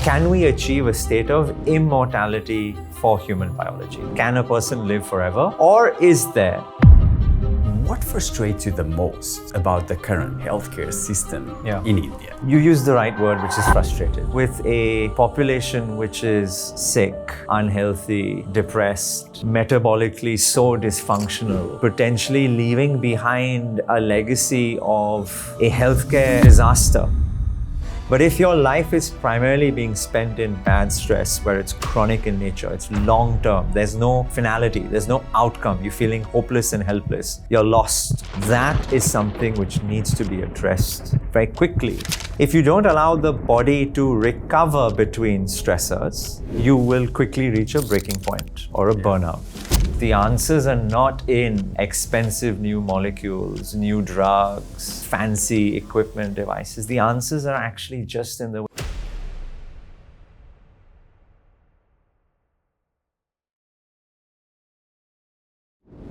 Can we achieve a state of immortality for human biology? Can a person live forever? Or is there? What frustrates you the most about the current healthcare system in India? You use the right word, which is frustrated. With a population which is sick, unhealthy, depressed, metabolically so dysfunctional, potentially leaving behind a legacy of a healthcare disaster. But if your life is primarily being spent in bad stress, where it's chronic in nature, it's long term, there's no finality, there's no outcome, you're feeling hopeless and helpless, you're lost, that is something which needs to be addressed very quickly. If you don't allow the body to recover between stressors, you will quickly reach a breaking point or a burnout. The answers are not in expensive new molecules, new drugs, fancy equipment devices. The answers are actually just in the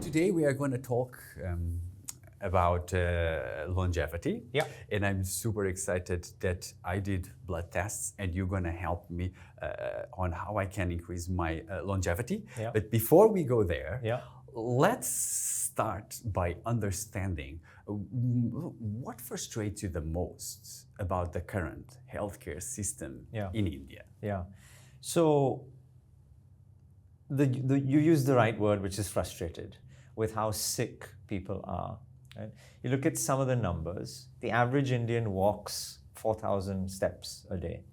Today we are going to talk about longevity. And I'm super excited that I did blood tests and you're going to help me on how I can increase my longevity. But before we go there, let's start by understanding what frustrates you the most about the current healthcare system in India. So you use the right word, which is frustrated, with how sick people are. Right? You look at some of the numbers. The average Indian walks 4,000 steps a day.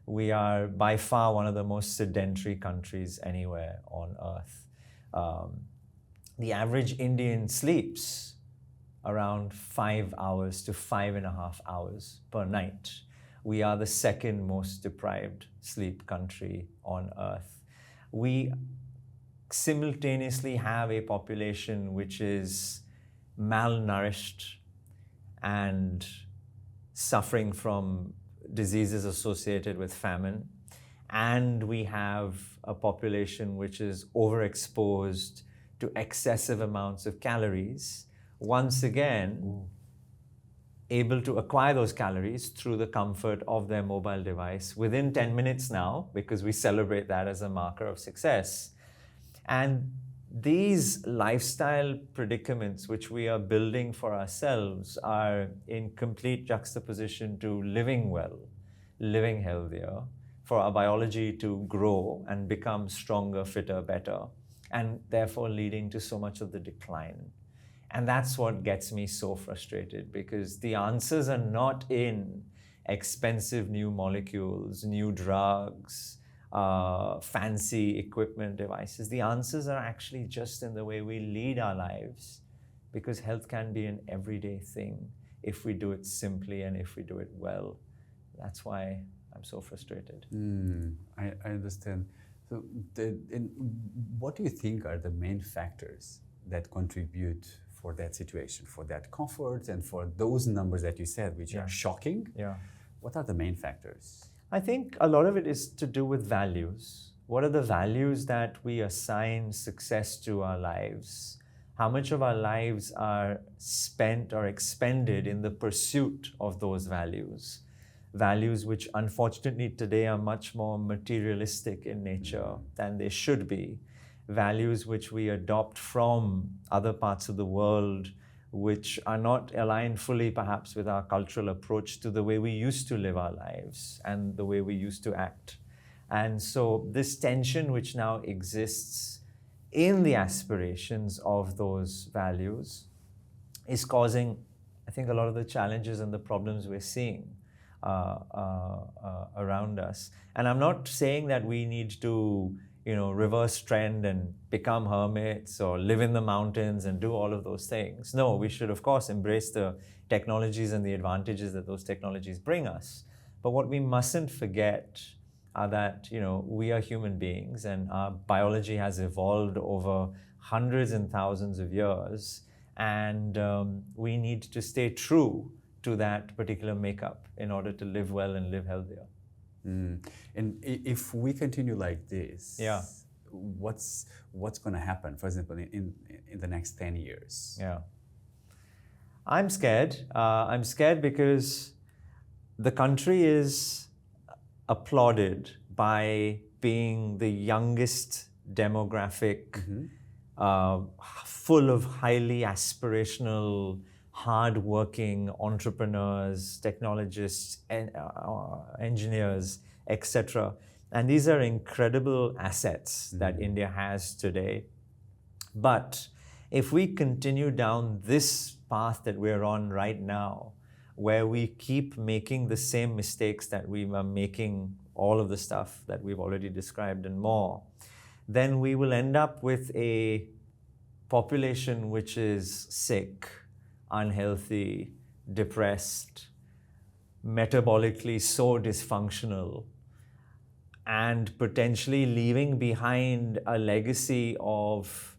We are by far one of the most sedentary countries anywhere on earth. The average Indian sleeps around 5 hours to 5.5 hours per night. We are the second most deprived sleep country on earth. We simultaneously have a population which is malnourished and suffering from diseases associated with famine. And we have a population which is overexposed to excessive amounts of calories, once again, able to acquire those calories through the comfort of their mobile device within 10 minutes now, because we celebrate that as a marker of success. And these lifestyle predicaments which we are building for ourselves are in complete juxtaposition to living well, living healthier, for our biology to grow and become stronger, fitter, better, and therefore leading to so much of the decline. And that's what gets me so frustrated, because the answers are not in expensive new molecules, new drugs, fancy equipment devices. The answers are actually just in the way we lead our lives, because health can be an everyday thing if we do it simply and if we do it well. That's why I'm so frustrated. I understand. So what do you think are the main factors that contribute for that situation, for that comfort, and for those numbers that you said, which are shocking? What are the main factors? I think a lot of it is to do with values. What are the values that we assign success to our lives? How much of our lives are spent or expended in the pursuit of those values? Values which unfortunately today are much more materialistic in nature than they should be. Values which we adopt from other parts of the world, which are not aligned fully perhaps with our cultural approach to the way we used to live our lives and the way we used to act. And so this tension which now exists in the aspirations of those values is causing, I think, a lot of the challenges and the problems we're seeing around us. And I'm not saying that we need to reverse trend and become hermits or live in the mountains and do all of those things. No, we should, of course, embrace the technologies and the advantages that those technologies bring us. But what we mustn't forget are that, we are human beings and our biology has evolved over hundreds and thousands of years. And we need to stay true to that particular makeup in order to live well and live healthier. And if we continue like this, what's going to happen, for example, in the next 10 years? I'm scared. I'm scared because the country is applauded by being the youngest demographic, full of highly aspirational, hard-working entrepreneurs, technologists, engineers, etc. And these are incredible assets that India has today. But if we continue down this path that we're on right now, where we keep making the same mistakes that we were making, all of the stuff that we've already described and more, then we will end up with a population which is sick, unhealthy, depressed, metabolically so dysfunctional, and potentially leaving behind a legacy of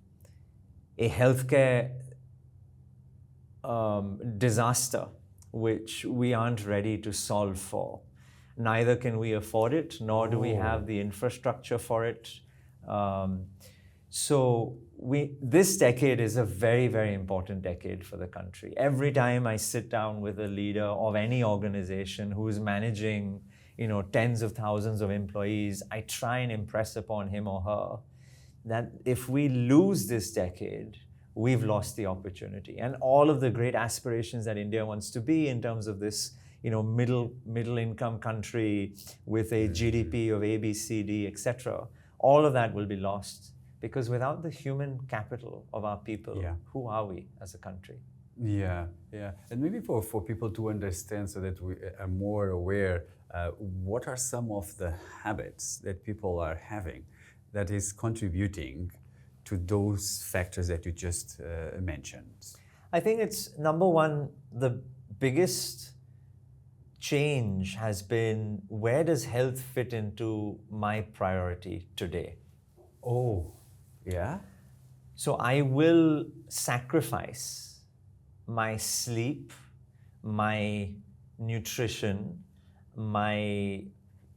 a healthcare disaster which we aren't ready to solve for. Neither can we afford it, nor do we have the infrastructure for it. So this decade is a very, very important decade for the country. Every time I sit down with a leader of any organization who's managing, tens of thousands of employees, I try and impress upon him or her that if we lose this decade, we've lost the opportunity. And all of the great aspirations that India wants to be in terms of this, middle income country with a GDP of A, B, C, D, etc., all of that will be lost. Because without the human capital of our people, who are we as a country? Yeah. And maybe for people to understand so that we are more aware, what are some of the habits that people are having that is contributing to those factors that you just mentioned? I think it's, number one, the biggest change has been, where does health fit into my priority today? Oh, yeah? So I will sacrifice my sleep, my nutrition, my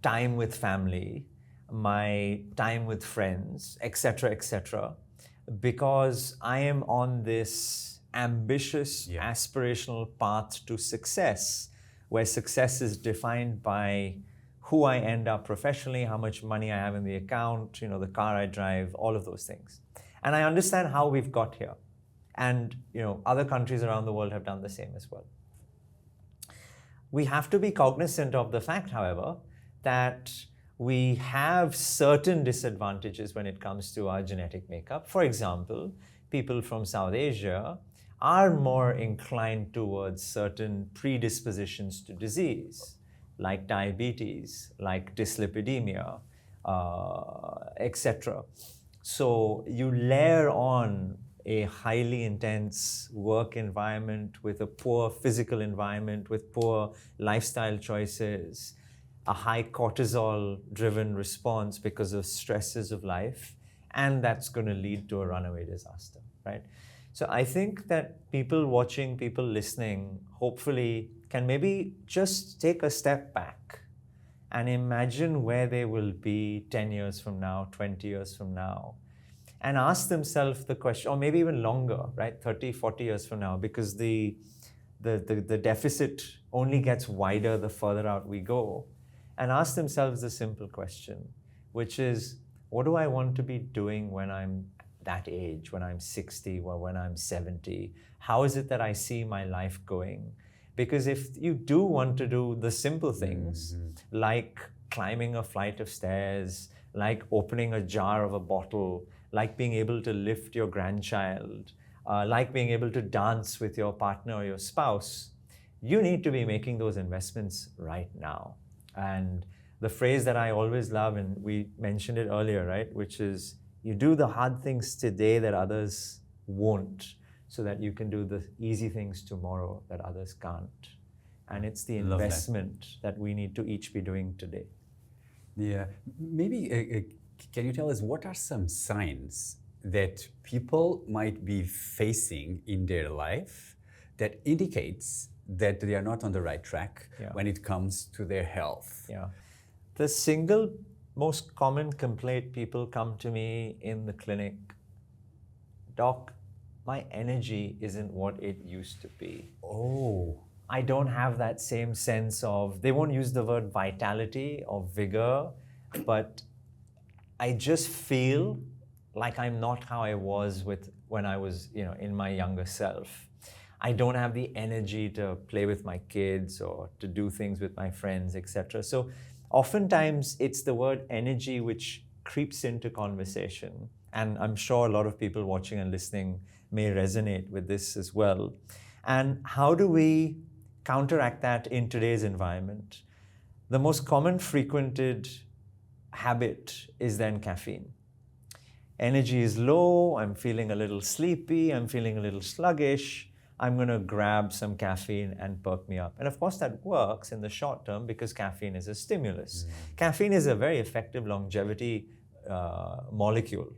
time with family, my time with friends, etc., because I am on this ambitious, aspirational path to success, where success is defined by who I end up professionally, how much money I have in the account, the car I drive, all of those things. And I understand how we've got here. And other countries around the world have done the same as well. We have to be cognizant of the fact, however, that we have certain disadvantages when it comes to our genetic makeup. For example, people from South Asia are more inclined towards certain predispositions to disease, like diabetes, like dyslipidemia, etc. So you layer on a highly intense work environment with a poor physical environment, with poor lifestyle choices, a high cortisol-driven response because of stresses of life, and that's going to lead to a runaway disaster, right? So I think that people watching, people listening, hopefully can maybe just take a step back and imagine where they will be 10 years from now, 20 years from now, and ask themselves the question, or maybe even longer, right? 30, 40 years from now, because the deficit only gets wider the further out we go, and ask themselves the simple question, which is, what do I want to be doing when I'm that age, when I'm 60 or when I'm 70? How is it that I see my life going? Because if you do want to do the simple things, like climbing a flight of stairs, like opening a jar of a bottle, like being able to lift your grandchild, like being able to dance with your partner or your spouse, you need to be making those investments right now. And the phrase that I always love, and we mentioned it earlier, right, which is, you do the hard things today that others won't, so that you can do the easy things tomorrow that others can't. And it's the investment that we need to each be doing today. Yeah. Maybe can you tell us what are some signs that people might be facing in their life that indicates that they are not on the right track when it comes to their health? Yeah. The single most common complaint people come to me in the clinic, Doc, my energy isn't what it used to be. Oh. I don't have that same sense of, they won't use the word vitality or vigor, but I just feel like I'm not how I was when I was, in my younger self. I don't have the energy to play with my kids or to do things with my friends, etc. So oftentimes it's the word energy which creeps into conversation. And I'm sure a lot of people watching and listening may resonate with this as well. And how do we counteract that in today's environment? The most common frequented habit is then caffeine. Energy is low, I'm feeling a little sleepy, I'm feeling a little sluggish, I'm going to grab some caffeine and perk me up. And of course that works in the short term because caffeine is a stimulus. Caffeine is a very effective longevity molecule,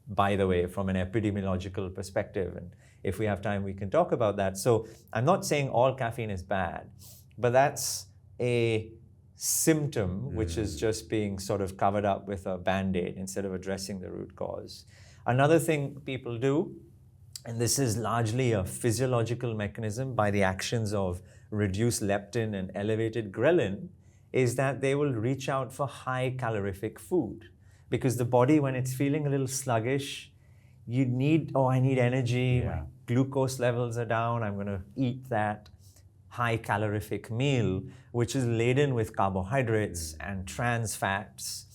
by the way, from an epidemiological perspective. And if we have time, we can talk about that. So I'm not saying all caffeine is bad, but that's a symptom which is just being sort of covered up with a Band-Aid instead of addressing the root cause. Another thing people do, and this is largely a physiological mechanism by the actions of reduced leptin and elevated ghrelin, is that they will reach out for high calorific food. Because the body, when it's feeling a little sluggish, I need energy, my glucose levels are down, I'm going to eat that high calorific meal, which is laden with carbohydrates and trans fats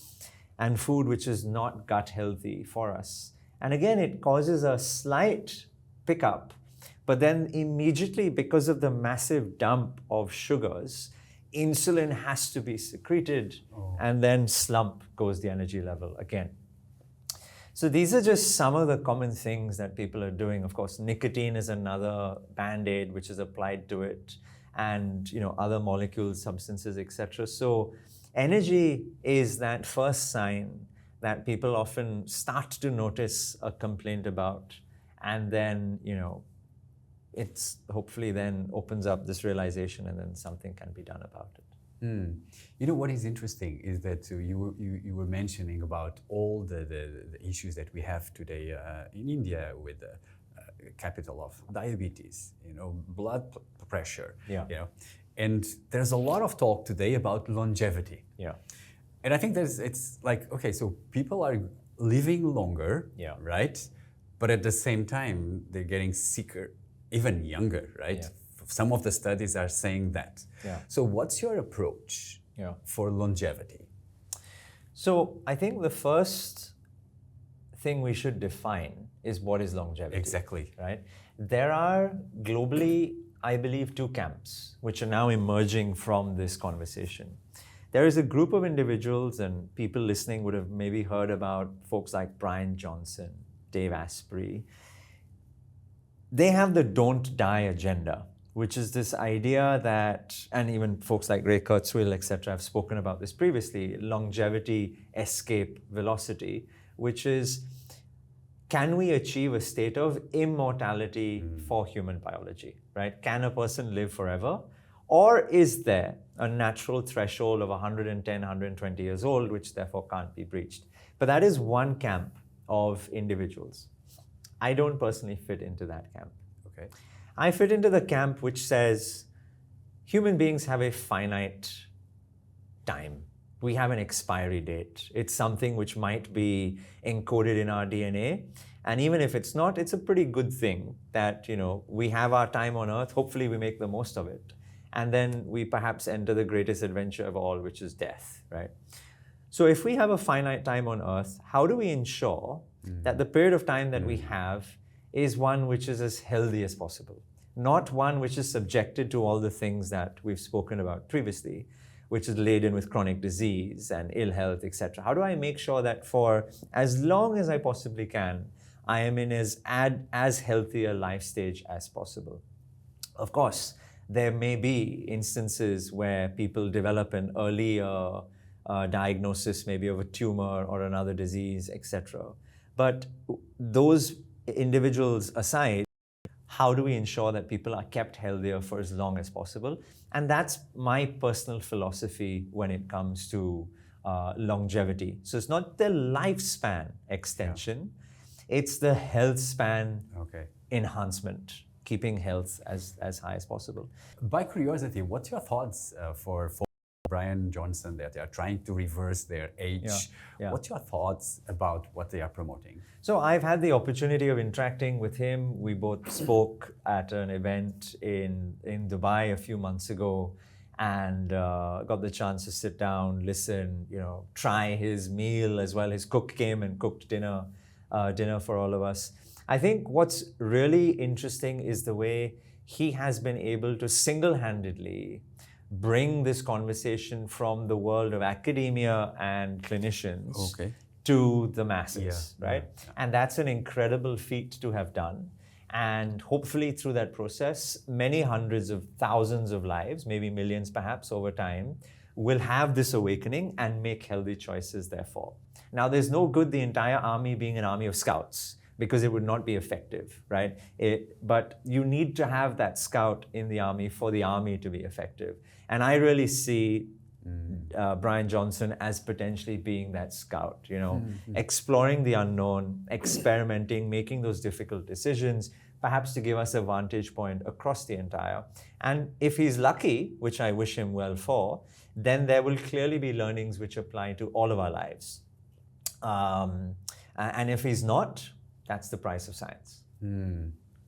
and food which is not gut healthy for us. And again, it causes a slight pickup, but then immediately, because of the massive dump of sugars, insulin has to be secreted, and then slump goes the energy level again. So these are just some of the common things that people are doing. Of course, nicotine is another Band-Aid which is applied to it, and other molecules, substances, etc. So energy is that first sign that people often start to notice a complaint about, and then it's hopefully then opens up this realization, and then something can be done about it. What is interesting is that you were mentioning about all the issues that we have today in India with the capital of diabetes, blood pressure, and there's a lot of talk today about longevity. And I think it's like, okay, so people are living longer, right? But at the same time, they're getting sicker, even younger, right? Some of the studies are saying that. So what's your approach for longevity? So I think the first thing we should define is what is longevity. Exactly. Right? There are globally, I believe, two camps which are now emerging from this conversation. There is a group of individuals, and people listening would have maybe heard about folks like Brian Johnson, Dave Asprey. They have the don't die agenda, which is this idea that, and even folks like Ray Kurzweil, etc., have spoken about this previously, longevity, escape, velocity, which is, can we achieve a state of immortality for human biology, right? Can a person live forever? Or is there a natural threshold of 110, 120 years old, which therefore can't be breached? But that is one camp of individuals. I don't personally fit into that camp. Okay. I fit into the camp which says human beings have a finite time. We have an expiry date. It's something which might be encoded in our DNA. And even if it's not, it's a pretty good thing that, we have our time on Earth. Hopefully we make the most of it. And then we perhaps enter the greatest adventure of all, which is death, right? So if we have a finite time on Earth, how do we ensure that the period of time that we have is one which is as healthy as possible? Not one which is subjected to all the things that we've spoken about previously, which is laden with chronic disease and ill health, etc. How do I make sure that for as long as I possibly can, I am in as healthy a life stage as possible? Of course, there may be instances where people develop an earlier diagnosis, maybe of a tumor or another disease, etc. But those individuals aside, how do we ensure that people are kept healthier for as long as possible? And that's my personal philosophy when it comes to longevity. So it's not the lifespan extension, it's the health span enhancement. keeping health as high as possible. By curiosity, what's your thoughts for Brian Johnson that they are trying to reverse their age? Yeah. What's your thoughts about what they are promoting? So I've had the opportunity of interacting with him. We both spoke at an event in Dubai a few months ago, and got the chance to sit down, listen, try his meal as well. His cook came and cooked dinner for all of us. I think what's really interesting is the way he has been able to single-handedly bring this conversation from the world of academia and clinicians to the masses, right? Yeah. And that's an incredible feat to have done. And hopefully through that process, many hundreds of thousands of lives, maybe millions perhaps over time, will have this awakening and make healthy choices therefore. Now, there's no good the entire army being an army of scouts, because it would not be effective, right? But you need to have that scout in the army for the army to be effective. And I really see Brian Johnson as potentially being that scout, exploring the unknown, experimenting, making those difficult decisions, perhaps to give us a vantage point across the entire. And if he's lucky, which I wish him well for, then there will clearly be learnings which apply to all of our lives. And if he's not, that's the price of science.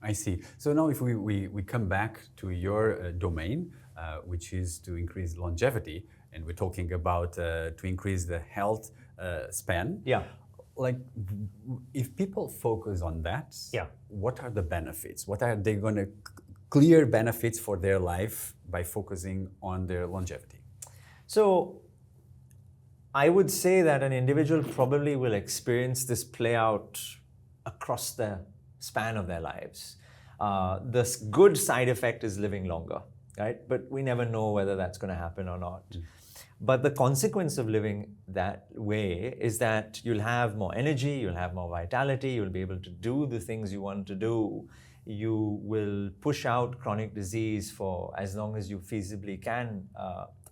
I see. So now if we come back to your domain, which is to increase longevity, and we're talking about to increase the health span. Yeah. Like, if people focus on that, what are the benefits? What are they going to clear benefits for their life by focusing on their longevity? So I would say that an individual probably will experience this play out across the span of their lives. The good side effect is living longer, right? But we never know whether that's going to happen or not. But the consequence of living that way is that you'll have more energy, you'll have more vitality, you'll be able to do the things you want to do. You will push out chronic disease for as long as you feasibly can.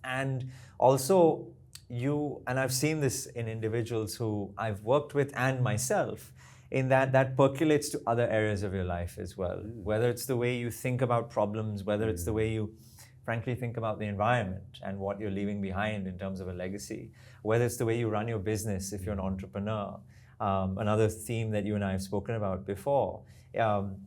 And also, and I've seen this in individuals who I've worked with and myself, in that percolates to other areas of your life as well. Whether it's the way you think about problems, whether it's the way you frankly think about the environment and what you're leaving behind in terms of a legacy, whether it's the way you run your business if you're an entrepreneur, another theme that you and I have spoken about before.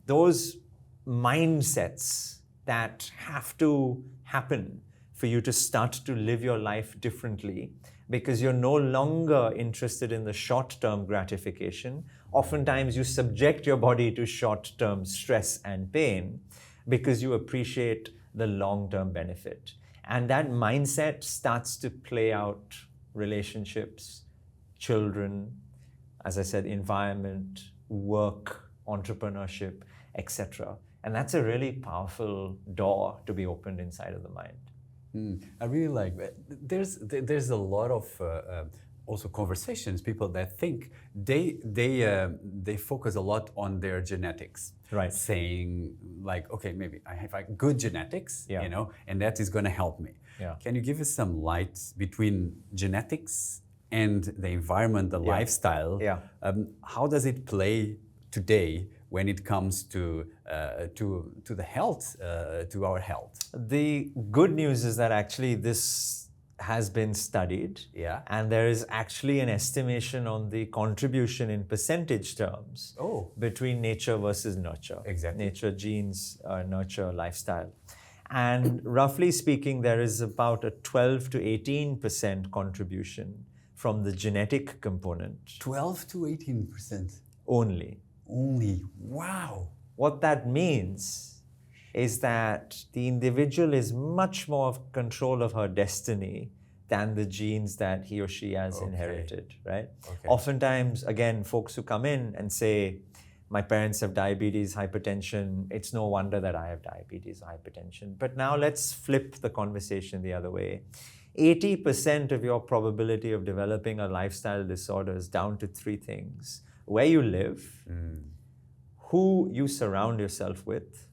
Those mindsets that have to happen for you to start to live your life differently, because you're no longer interested in the short-term gratification. Oftentimes you subject your body to short-term stress and pain because you appreciate the long-term benefit. And that mindset starts to play out relationships, children, as I said, environment, work, entrepreneurship, etc. And that's a really powerful door to be opened inside of the mind. I really like that. There's a lot of also conversations, people that think they focus a lot on their genetics, right? Saying like, okay, maybe I have like good genetics, and that is going to help me. Can you give us some light between genetics and the environment, the lifestyle? How does it play today when it comes to the health, to our health? The good news is that actually this has been studied, and there is actually an estimation on the contribution in percentage terms between nature versus nurture. Exactly. Nature, genes, nurture, lifestyle. And roughly speaking, there is about a 12 to 18% contribution from the genetic component. 12 to 18%? Only. Wow. What that means is that the individual is much more of control of her destiny than the genes that he or she has inherited, right? Oftentimes, again, folks who come in and say, my parents have diabetes, hypertension, it's no wonder that I have diabetes, hypertension. But now let's flip the conversation the other way. 80% of your probability of developing a lifestyle disorder is down to three things: where you live, who you surround yourself with,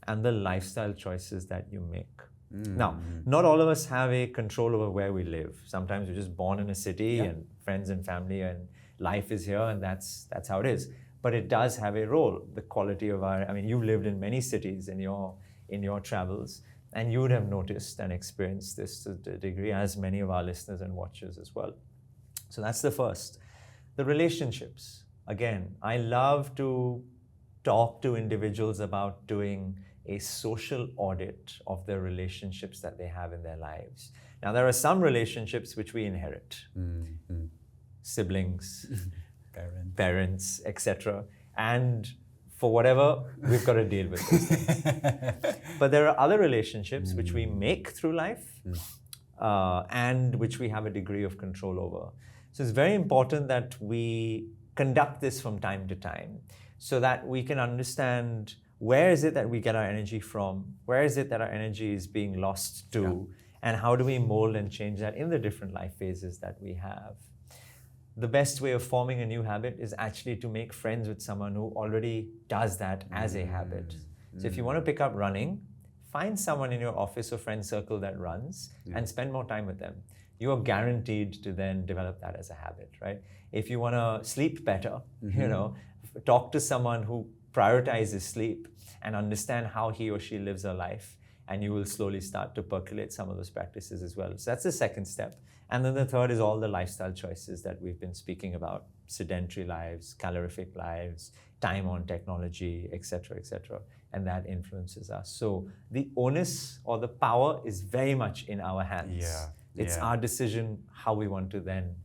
and the lifestyle choices that you make. Now, not all of us have a control over where we live. Sometimes we're just born in a city and friends and family and life is here, and that's how it is. but it does have a role. The quality of you've lived in many cities in your travels, and you would have noticed and experienced this to a degree, as many of our listeners and watchers as well. So that's the first. The relationships. Again, I love to talk to individuals about doing a social audit of the relationships that they have in their lives. Now, there are some relationships which we inherit. Mm-hmm. Siblings, parents, etc. And for whatever, we've got to deal with those things. But there are other relationships which we make through life and which we have a degree of control over. So it's very important that we conduct this from time to time so that we can understand where is it that we get our energy from, where is it that our energy is being lost to, and how do we mold and change that in the different life phases that we have. The best way of forming a new habit is actually to make friends with someone who already does that as a habit. So if you want to pick up running, find someone in your office or friend circle that runs and spend more time with them. You are guaranteed to then develop that as a habit, right? If you want to sleep better, talk to someone who prioritizes sleep and understand how he or she lives her life, and you will slowly start to percolate some of those practices as well. So that's the second step. And then the third is all the lifestyle choices that we've been speaking about: sedentary lives, calorific lives, time on technology, etc., etc. And that influences us. So the onus or the power is very much in our hands. It's our decision how we want to then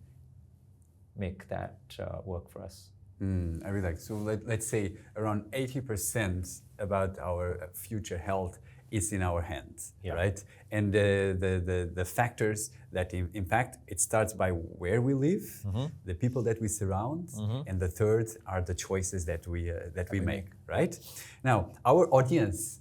make that work for us. I really like. So let's say around 80% about our future health is in our hands, right? And the factors that impact, it starts by where we live, the people that we surround, and the third are the choices that we make, right? Now, our audience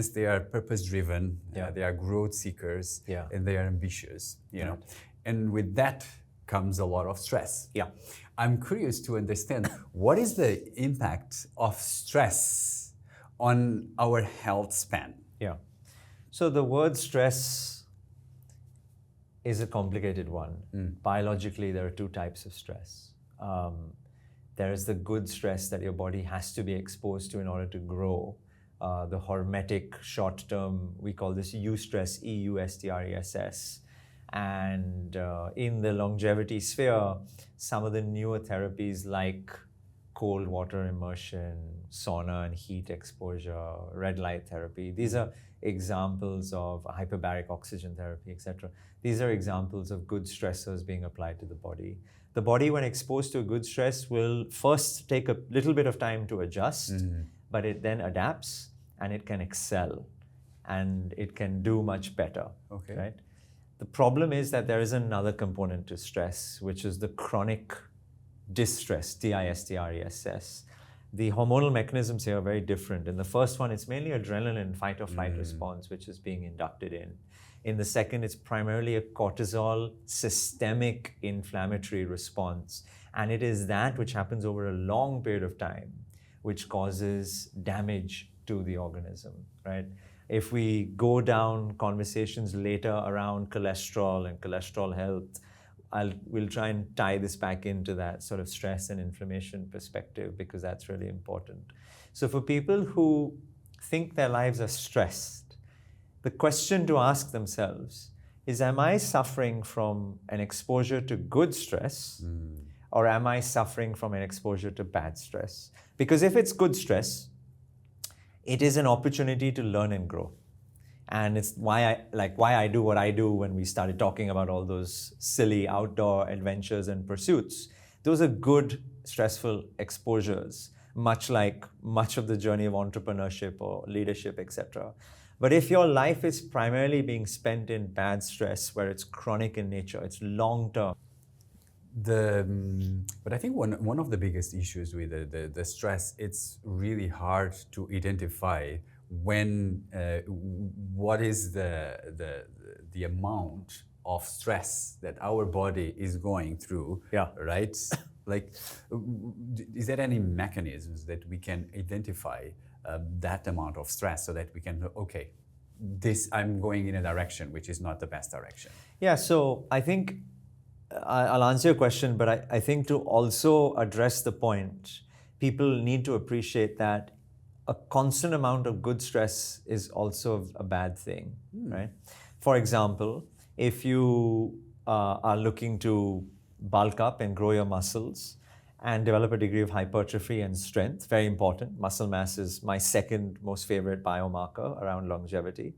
they are purpose-driven, they are growth seekers, and they are ambitious, you know. And with that comes a lot of stress. I'm curious to understand what is the impact of stress on our health span? So the word stress is a complicated one. Biologically, there are two types of stress. There is the good stress that your body has to be exposed to in order to grow. The hormetic short-term, we call this eustress, E-U-S-T-R-E-S-S. And in the longevity sphere, some of the newer therapies like cold water immersion, sauna and heat exposure, red light therapy, these are examples of hyperbaric oxygen therapy, etc. These are examples of good stressors being applied to the body. The body, when exposed to a good stress, will first take a little bit of time to adjust, but it then adapts and it can excel and it can do much better, right? The problem is that there is another component to stress, which is the chronic distress, D-I-S-T-R-E-S-S. The hormonal mechanisms here are very different. In the first one, it's mainly adrenaline fight or flight response, which is being inducted in. In the second, it's primarily a cortisol systemic inflammatory response. And it is that which happens over a long period of time, which causes damage to the organism, right? If we go down conversations later around cholesterol and cholesterol health, we'll try and tie this back into that sort of stress and inflammation perspective, because that's really important. So for people who think their lives are stressed, the question to ask themselves is, am I suffering from an exposure to good stress, or am I suffering from an exposure to bad stress? Because if it's good stress, it is an opportunity to learn and grow. And it's why I do what I do when we started talking about all those silly outdoor adventures and pursuits. Those are good, stressful exposures, much like much of the journey of entrepreneurship or leadership, etc. But if your life is primarily being spent in bad stress, where it's chronic in nature, it's long-term. But I think one of the biggest issues with the stress, it's really hard to identify when what is the amount of stress that our body is going through, right? Like, is there any mechanisms that we can identify that amount of stress so that we can, okay, I'm going in a direction which is not the best direction? Yeah, so I think I'll answer your question, but I think to also address the point, people need to appreciate that a constant amount of good stress is also a bad thing, right? For example, if you are looking to bulk up and grow your muscles and develop a degree of hypertrophy and strength, very important. Muscle mass is my second most favorite biomarker around longevity.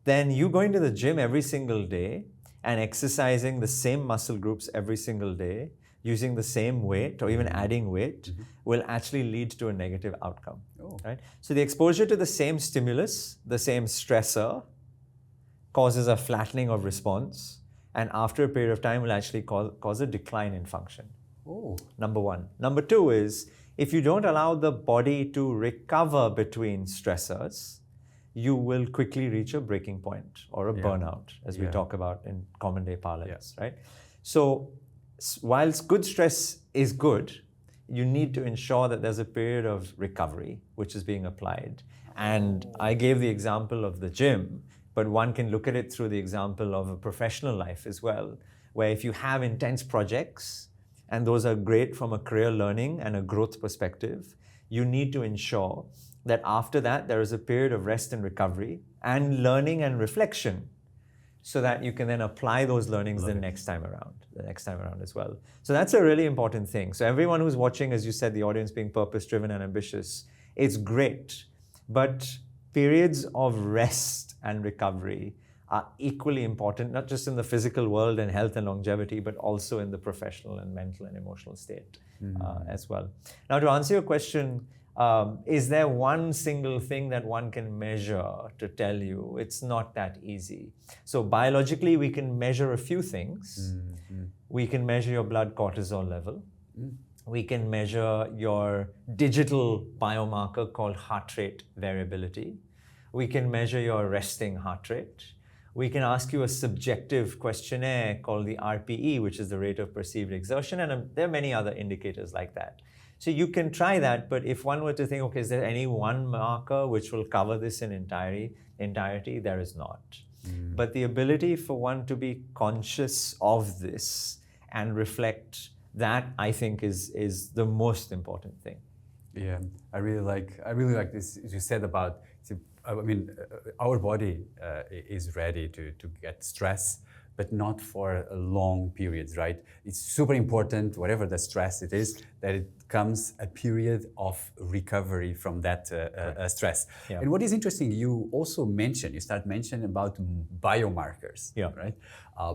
Then you going to the gym every single day and exercising the same muscle groups every single day, using the same weight or even adding weight, will actually lead to a negative outcome, right? So the exposure to the same stimulus, the same stressor, causes a flattening of response, and after a period of time will actually cause a decline in function. Number one. Number two is, if you don't allow the body to recover between stressors, you will quickly reach a breaking point or a burnout, as we talk about in common day parlance, right? So whilst good stress is good, you need to ensure that there's a period of recovery which is being applied. And I gave the example of the gym, but one can look at it through the example of a professional life as well, where if you have intense projects, and those are great from a career learning and a growth perspective, you need to ensure that after that, there is a period of rest and recovery and learning and reflection, so that you can then apply those learnings the next time around as well. So that's a really important thing. So everyone who's watching, as you said, the audience being purpose-driven and ambitious, it's great, but periods of rest and recovery are equally important, not just in the physical world and health and longevity, but also in the professional and mental and emotional state as well. Now, to answer your question, is there one single thing that one can measure to tell you? It's not that easy. So biologically, we can measure a few things. We can measure your blood cortisol level. We can measure your digital biomarker called heart rate variability. We can measure your resting heart rate. We can ask you a subjective questionnaire called the RPE, which is the rate of perceived exertion, and there are many other indicators like that. So you can try that, but if one were to think, okay, is there any one marker which will cover this in entirety? There is not. But the ability for one to be conscious of this and reflect, that I think is the most important thing. Yeah, I really like this you said about, I mean, our body is ready to get stress, but not for long periods, right? It's super important, whatever the stress it is, that it comes a period of recovery from that stress. Yeah. And what is interesting, you start mentioning about biomarkers, right?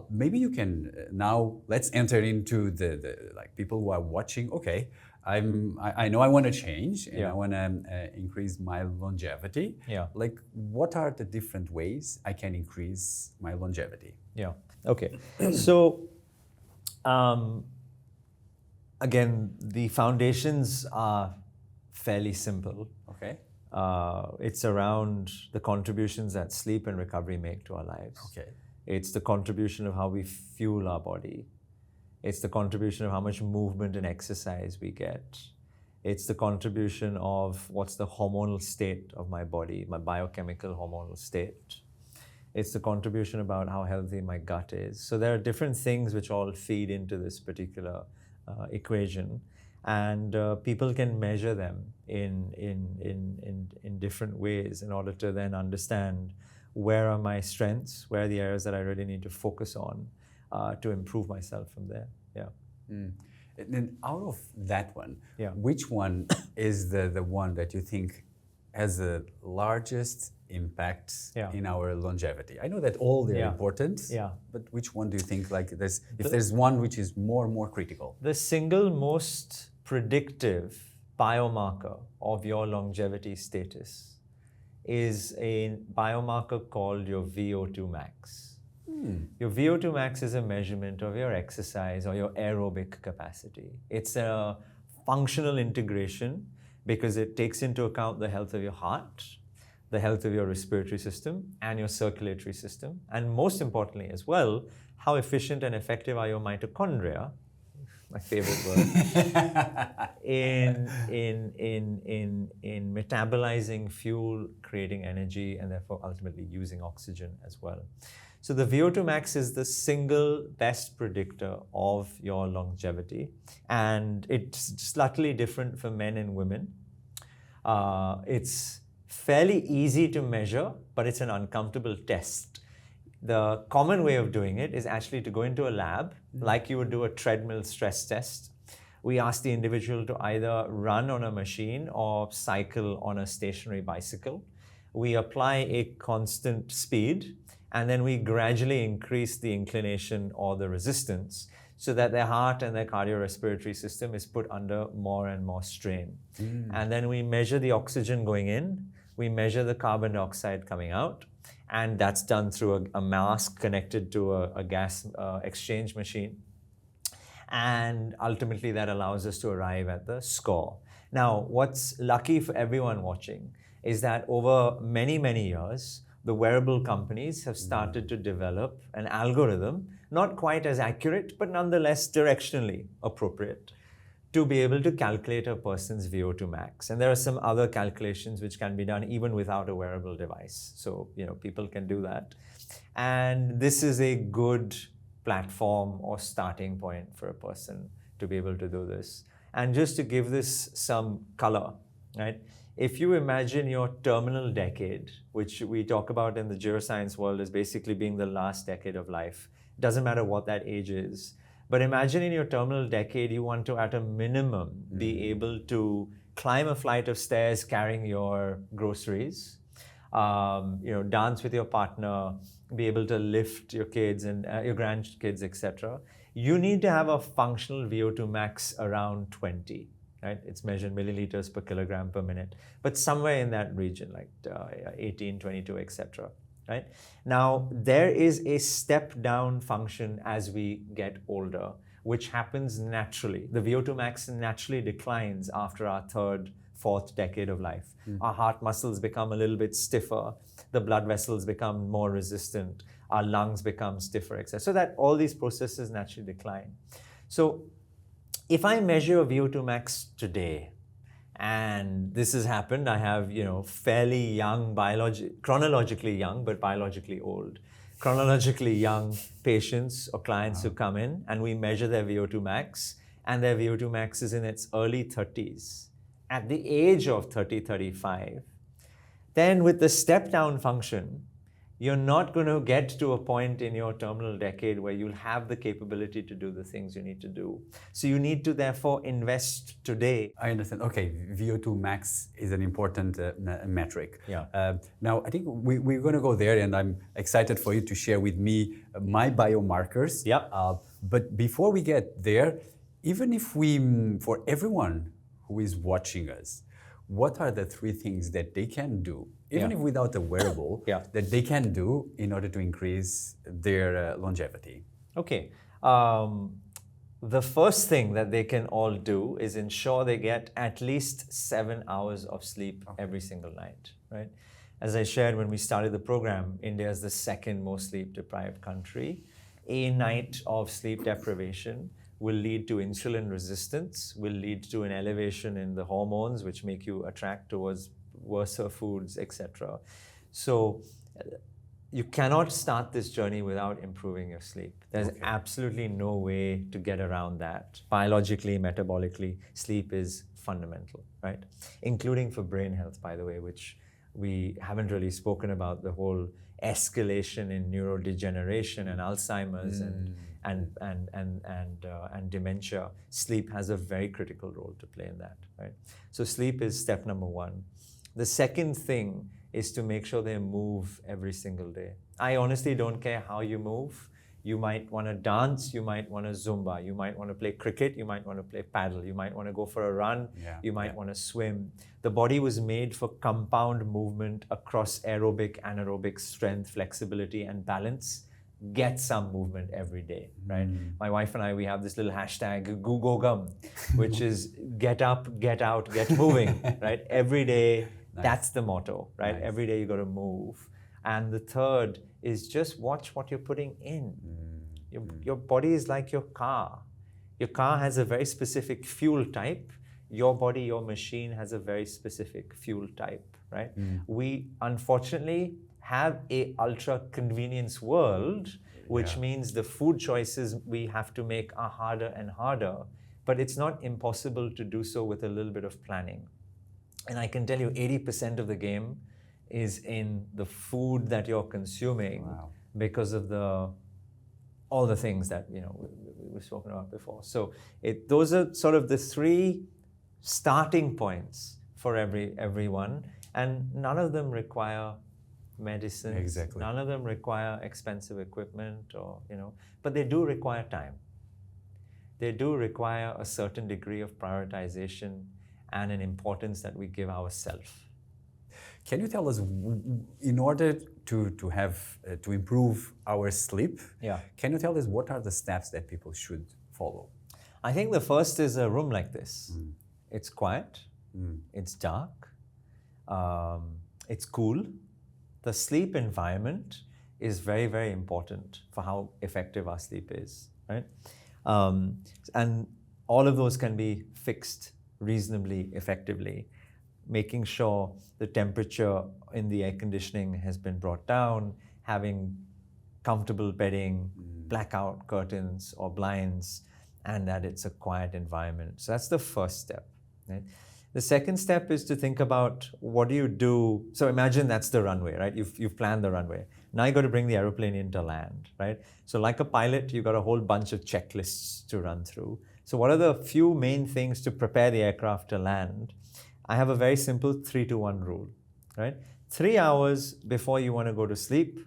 Maybe you can now, let's enter into the like people who are watching, okay, I know I want to change and I want to increase my longevity. Like, what are the different ways I can increase my longevity? Okay. So, again, the foundations are fairly simple. Okay. It's around the contributions that sleep and recovery make to our lives. Okay. It's the contribution of how we fuel our body. It's the contribution of how much movement and exercise we get. It's the contribution of what's the hormonal state of my body, my biochemical hormonal state. It's the contribution about how healthy my gut is. So there are different things which all feed into this particular equation, and people can measure them in different ways in order to then understand where are my strengths, where are the areas that I really need to focus on to improve myself from there. And then out of that one, which one is the one that you think has the largest impact in our longevity? I know that all they're important, but which one do you think, like, if there's one which is more critical? The single most predictive biomarker of your longevity status is a biomarker called your VO2 max. Your VO2 max is a measurement of your exercise or your aerobic capacity. It's a functional integration because it takes into account the health of your heart, the health of your respiratory system, and your circulatory system. And most importantly as well, how efficient and effective are your mitochondria, my favorite word, in metabolizing fuel, creating energy, and therefore ultimately using oxygen as well. So the VO2 max is the single best predictor of your longevity, and it's slightly different for men and women. It's fairly easy to measure, but it's an uncomfortable test. The common way of doing it is actually to go into a lab, like you would do a treadmill stress test. We ask the individual to either run on a machine or cycle on a stationary bicycle. We apply a constant speed, and then we gradually increase the inclination or the resistance so that their heart and their cardiorespiratory system is put under more and more strain. And then we measure the oxygen going in, we measure the carbon dioxide coming out, and that's done through a mask connected to a gas exchange machine. And ultimately that allows us to arrive at the score. Now, what's lucky for everyone watching is that over many, many years, the wearable companies have started to develop an algorithm, not quite as accurate, but nonetheless directionally appropriate, to be able to calculate a person's VO2 max. And there are some other calculations which can be done even without a wearable device. So, people can do that. And this is a good platform or starting point for a person to be able to do this. And just to give this some color, right? If you imagine your terminal decade, which we talk about in the neuroscience world as basically being the last decade of life, doesn't matter what that age is, but imagine in your terminal decade, you want to, at a minimum, be able to climb a flight of stairs carrying your groceries, dance with your partner, be able to lift your kids and your grandkids, etc. You need to have a functional VO2 max around 20. Right? It's measured milliliters per kilogram per minute, but somewhere in that region, like 18, 22, etc. Right? Now, there is a step down function as we get older, which happens naturally. The VO2 max naturally declines after our third, fourth decade of life. Our heart muscles become a little bit stiffer, the blood vessels become more resistant, our lungs become stiffer, etc. So that all these processes naturally decline. So if I measure a VO2 max today, and this has happened, I have, fairly young, chronologically young, but biologically old, chronologically young patients or clients who come in, and we measure their VO2 max, and their VO2 max is in its early 30s. At the age of 30, 35, then with the step down function, you're not going to get to a point in your terminal decade where you'll have the capability to do the things you need to do. So you need to therefore invest today. I understand. Okay, VO2 max is an important metric. Yeah. Now, I think we're going to go there, and I'm excited for you to share with me my biomarkers. Yeah. But before we get there, even if for everyone who is watching us, what are the 3 things that they can do, even if without a wearable, that they can do in order to increase their longevity? Okay. The first thing that they can all do is ensure they get at least 7 hours of sleep every single night, right? As I shared when we started the program, India is the second most sleep-deprived country. A night of sleep deprivation will lead to insulin resistance, will lead to an elevation in the hormones, which make you attract towards worse foods, etc. So you cannot start this journey without improving your sleep. There's absolutely no way to get around that. Biologically, metabolically, sleep is fundamental, right? Including for brain health, by the way, which we haven't really spoken about, the whole escalation in neurodegeneration and Alzheimer's and dementia. Sleep has a very critical role to play in that, right? So sleep is step number 1. The second thing is to make sure they move every single day. I honestly don't care how you move. You might want to dance, you might want to Zumba, you might want to play cricket, you might want to play paddle, you might want to go for a run, you might want to swim. The body was made for compound movement across aerobic, anaerobic strength, flexibility, and balance. Get some movement every day, right? My wife and I, we have this little hashtag, Gugogam, which is get up, get out, get moving, right? Every day, that's the motto, right? Every day you got to move. And the third is just watch what you're putting in. Your body is like your car. Your car has a very specific fuel type. Your body, your machine has a very specific fuel type, right? We unfortunately have a ultra convenience world, which means the food choices we have to make are harder and harder, but it's not impossible to do so with a little bit of planning. And I can tell you 80% of the game is in the food that you're consuming because of all the things that we've spoken about before. So those are sort of the 3 starting points for everyone, and none of them require medicine. Exactly. None of them require expensive equipment, but they do require time. They do require a certain degree of prioritization and an importance that we give ourselves. Can you tell us, in order to improve our sleep, can you tell us what are the steps that people should follow? I think the first is a room like this. It's quiet, it's dark, it's cool. The sleep environment is very, very important for how effective our sleep is, right? And all of those can be fixed reasonably effectively. Making sure the temperature in the air conditioning has been brought down, having comfortable bedding, blackout curtains or blinds, and that it's a quiet environment. So that's the first step, right? The second step is to think about what do you do. So imagine that's the runway, right? You've planned the runway. Now you got to bring the aeroplane into land, right? So like a pilot, you've got a whole bunch of checklists to run through. So what are the few main things to prepare the aircraft to land? I have a very simple 3-to-1 rule, right? 3 hours before you want to go to sleep,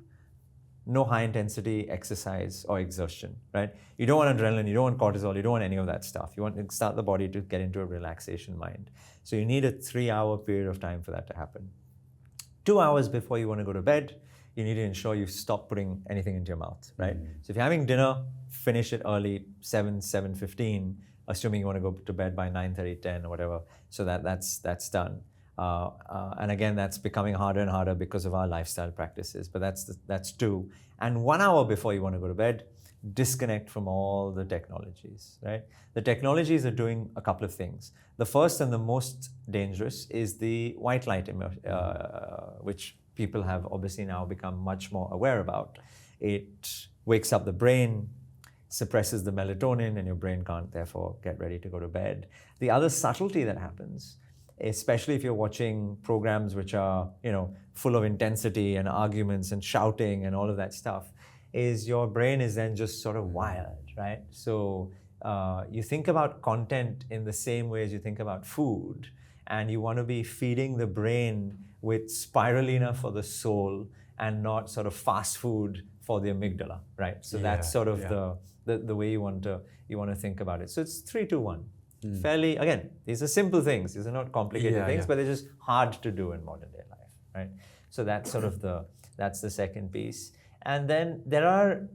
no high intensity exercise or exertion, right? You don't want adrenaline, you don't want cortisol, you don't want any of that stuff. You want to start the body to get into a relaxation mind. So you need a 3-hour period of time for that to happen. 2 hours before you want to go to bed, you need to ensure you stop putting anything into your mouth, right? So if you're having dinner, finish it early, 7:15, assuming you want to go to bed by 9:30, 10 or whatever, so that's done. And again, that's becoming harder and harder because of our lifestyle practices, but that's 2. And 1 hour before you want to go to bed, disconnect from all the technologies, right? The technologies are doing a couple of things. The first and the most dangerous is the white light, which people have obviously now become much more aware about. It wakes up the brain, suppresses the melatonin, and your brain can't therefore get ready to go to bed. The other subtlety that happens, especially if you're watching programs which are, full of intensity and arguments and shouting and all of that stuff, is your brain is then just sort of wired, right? So you think about content in the same way as you think about food, and you want to be feeding the brain with spirulina for the soul and not sort of fast food for the amygdala, right? So that's sort of the way you want to think about it. So it's 3-to-1. Fairly, again, these are simple things. These are not complicated things, but they're just hard to do in modern day life, right? So that's sort of that's the second piece. And then there are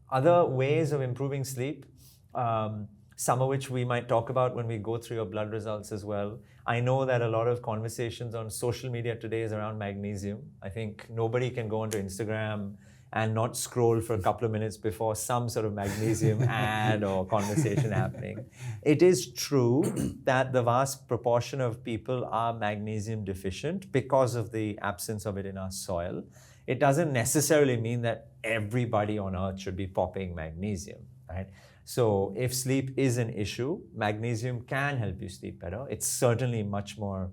other ways of improving sleep, some of which we might talk about when we go through your blood results as well. I know that a lot of conversations on social media today is around magnesium. I think nobody can go onto Instagram and not scroll for a couple of minutes before some sort of magnesium ad or conversation happening. It is true that the vast proportion of people are magnesium deficient because of the absence of it in our soil. It doesn't necessarily mean that everybody on earth should be popping magnesium, right? So if sleep is an issue, magnesium can help you sleep better. It's certainly much more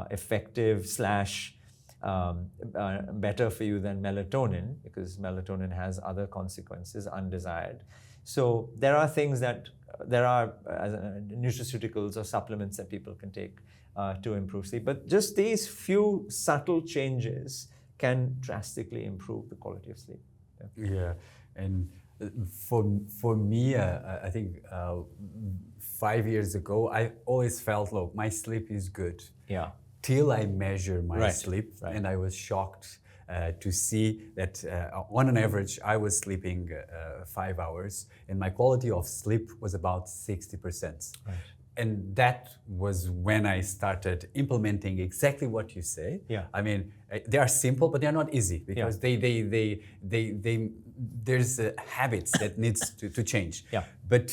effective / better for you than melatonin, because melatonin has other consequences, undesired. So there are things that, nutraceuticals or supplements that people can take to improve sleep. But just these few subtle changes can drastically improve the quality of sleep. And for me, I think 5 years ago, I always felt, look, my sleep is good. Till I measure my sleep, and I was shocked to see that on an average, I was sleeping 5 hours, and my quality of sleep was about 60%. And that was when I started implementing exactly what you say. I mean, they are simple, but they are not easy, because there's habits that needs to change. But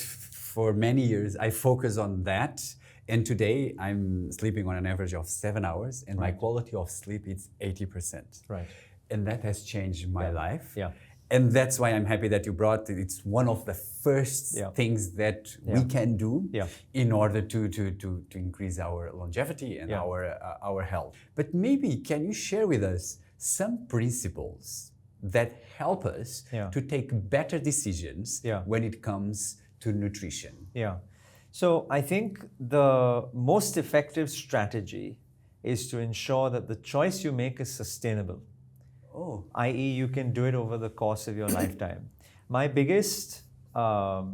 for many years, I focus on that. And today, I'm sleeping on an average of 7 hours, and my quality of sleep is 80%. And that has changed my life. Yeah. And that's why I'm happy that you brought it. It's one of the first things that we can do in order to increase our longevity and our health. But maybe can you share with us some principles that help us to take better decisions when it comes to nutrition? Yeah. So I think the most effective strategy is to ensure that the choice you make is sustainable. I.e., you can do it over the course of your lifetime. My biggest, not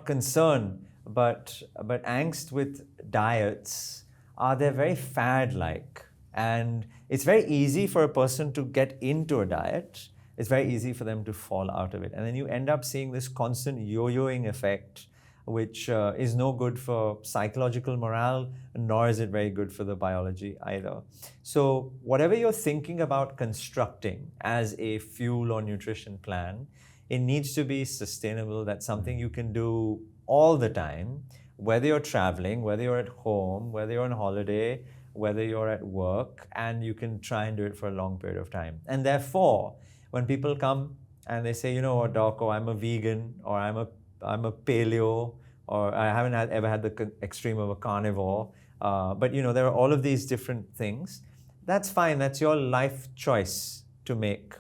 concern, but angst with diets are they're very fad-like. And it's very easy for a person to get into a diet. It's very easy for them to fall out of it. And then you end up seeing this constant yo-yoing effect, which is no good for psychological morale, nor is it very good for the biology either. So whatever you're thinking about constructing as a fuel or nutrition plan, it needs to be sustainable. That's something you can do all the time, whether you're traveling, whether you're at home, whether you're on holiday, whether you're at work, and you can try and do it for a long period of time. And therefore, when people come and they say, you know what, doc, or I'm a vegan, or I'm a paleo, or I haven't ever had the extreme of a carnivore, but you know, there are all of these different things. That's fine, that's your life choice to make.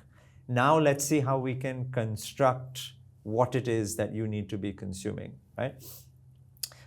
Now let's see how we can construct what it is that you need to be consuming, right?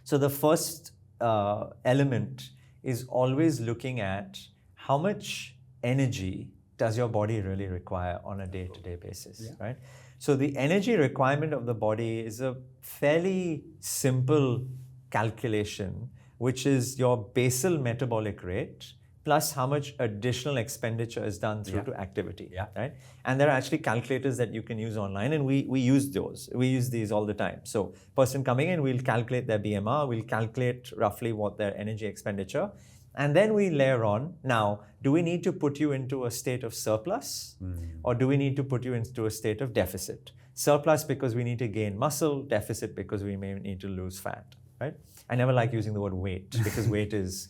So the first element is always looking at how much energy does your body really require on a day-to-day basis, right? So the energy requirement of the body is a fairly simple calculation, which is your basal metabolic rate plus how much additional expenditure is done through to activity, right? And there are actually calculators that you can use online, and we use those. We use these all the time. So person coming in, we'll calculate their BMR, we'll calculate roughly what their energy expenditure, and then we layer on, now, do we need to put you into a state of surplus or do we need to put you into a state of deficit? Surplus because we need to gain muscle, deficit because we may need to lose fat, right? I never like using the word weight because weight is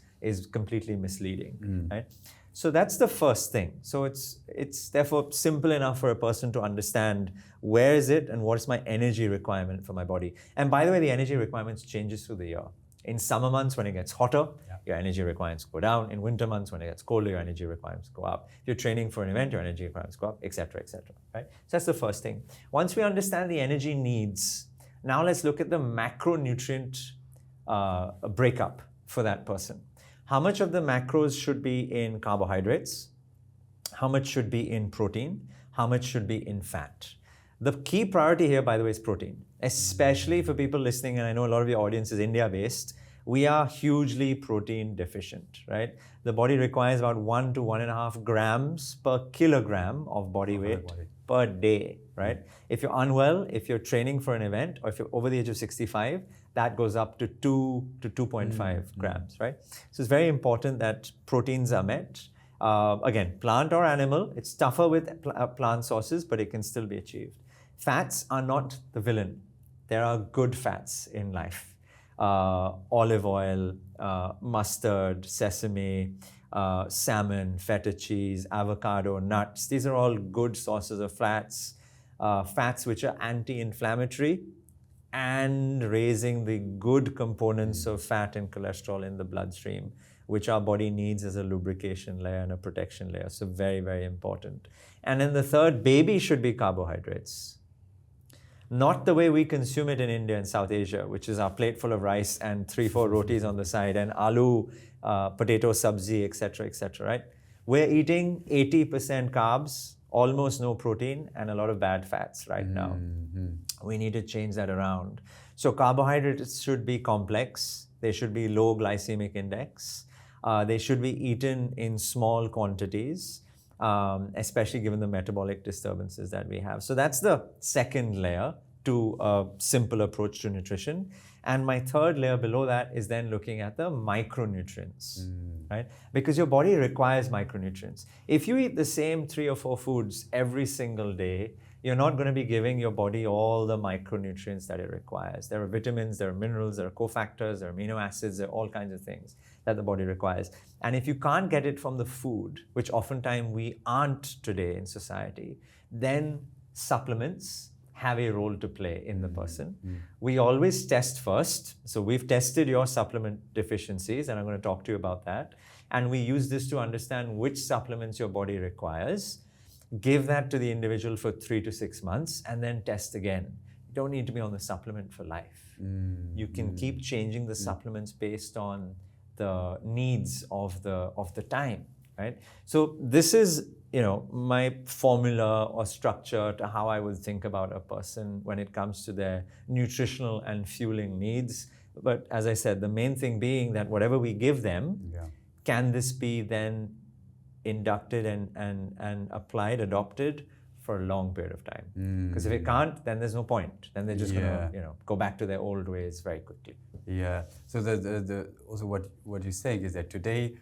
completely misleading, right? So that's the first thing. So it's therefore simple enough for a person to understand where is it and what is my energy requirement for my body. And by the way, the energy requirements changes through the year. In summer months, when it gets hotter, your energy requirements go down. In winter months, when it gets colder, your energy requirements go up. If you're training for an event, your energy requirements go up, etc., right? So that's the first thing. Once we understand the energy needs, now let's look at the macronutrient breakup for that person. How much of the macros should be in carbohydrates? How much should be in protein? How much should be in fat? The key priority here, by the way, is protein, especially for people listening, and I know a lot of your audience is India-based. We are hugely protein deficient, right? The body requires about 1 to 1.5 grams per kilogram of body weight per day, right? If you're unwell, if you're training for an event, or if you're over the age of 65, that goes up to 2 to 2.5 grams, right? So it's very important that proteins are met. Again, plant or animal, it's tougher with plant sources, but it can still be achieved. Fats are not the villain. There are good fats in life. Olive oil, mustard, sesame, salmon, feta cheese, avocado, nuts. These are all good sources of fats. Fats which are anti-inflammatory and raising the good components of fat and cholesterol in the bloodstream, which our body needs as a lubrication layer and a protection layer. So very, very important. And then the third, baby should be carbohydrates. Not the way we consume it in India and South Asia, which is our plate full of rice and 3-4 rotis on the side and aloo, potato sabzi, etc., right? We're eating 80% carbs, almost no protein, and a lot of bad fats right now. We need to change that around. So carbohydrates should be complex. They should be low glycemic index. They should be eaten in small quantities, especially given the metabolic disturbances that we have. So that's the second layer to a simple approach to nutrition. And my third layer below that is then looking at the micronutrients, right? Because your body requires micronutrients. If you eat the same 3 or 4 foods every single day, you're not going to be giving your body all the micronutrients that it requires. There are vitamins, there are minerals, there are cofactors, there are amino acids, there are all kinds of things. that the body requires. And if you can't get it from the food, which oftentimes we aren't today in society, then supplements have a role to play in the person. We always test first. So we've tested your supplement deficiencies, and I'm going to talk to you about that. And we use this to understand which supplements your body requires, give that to the individual for 3 to 6 months, and then test again. You don't need to be on the supplement for life. You can keep changing the supplements based on the needs of the time, right? So this is, my formula or structure to how I would think about a person when it comes to their nutritional and fueling needs. But as I said, the main thing being that whatever we give them, can this be then inducted and applied, adopted for a long period of time? Because if it can't, then there's no point. Then they're just going to, go back to their old ways very quickly. Yeah. So also what you're saying is that today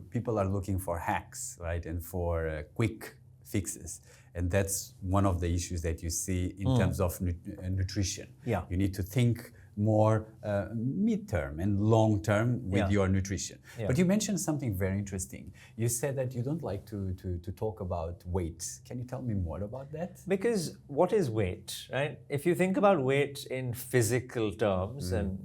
people are looking for hacks, right, and for quick fixes, and that's one of the issues that you see in terms of nutrition. Yeah. You need to think more mid-term and long-term with your nutrition. Yeah. But you mentioned something very interesting. You said that you don't like to talk about weight. Can you tell me more about that? Because what is weight, right? If you think about weight in physical terms, and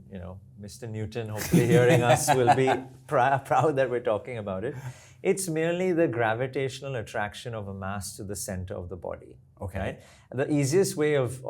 Mr. Newton hopefully hearing us will be proud that we're talking about it. It's merely the gravitational attraction of a mass to the center of the body. Okay. Right? The easiest way of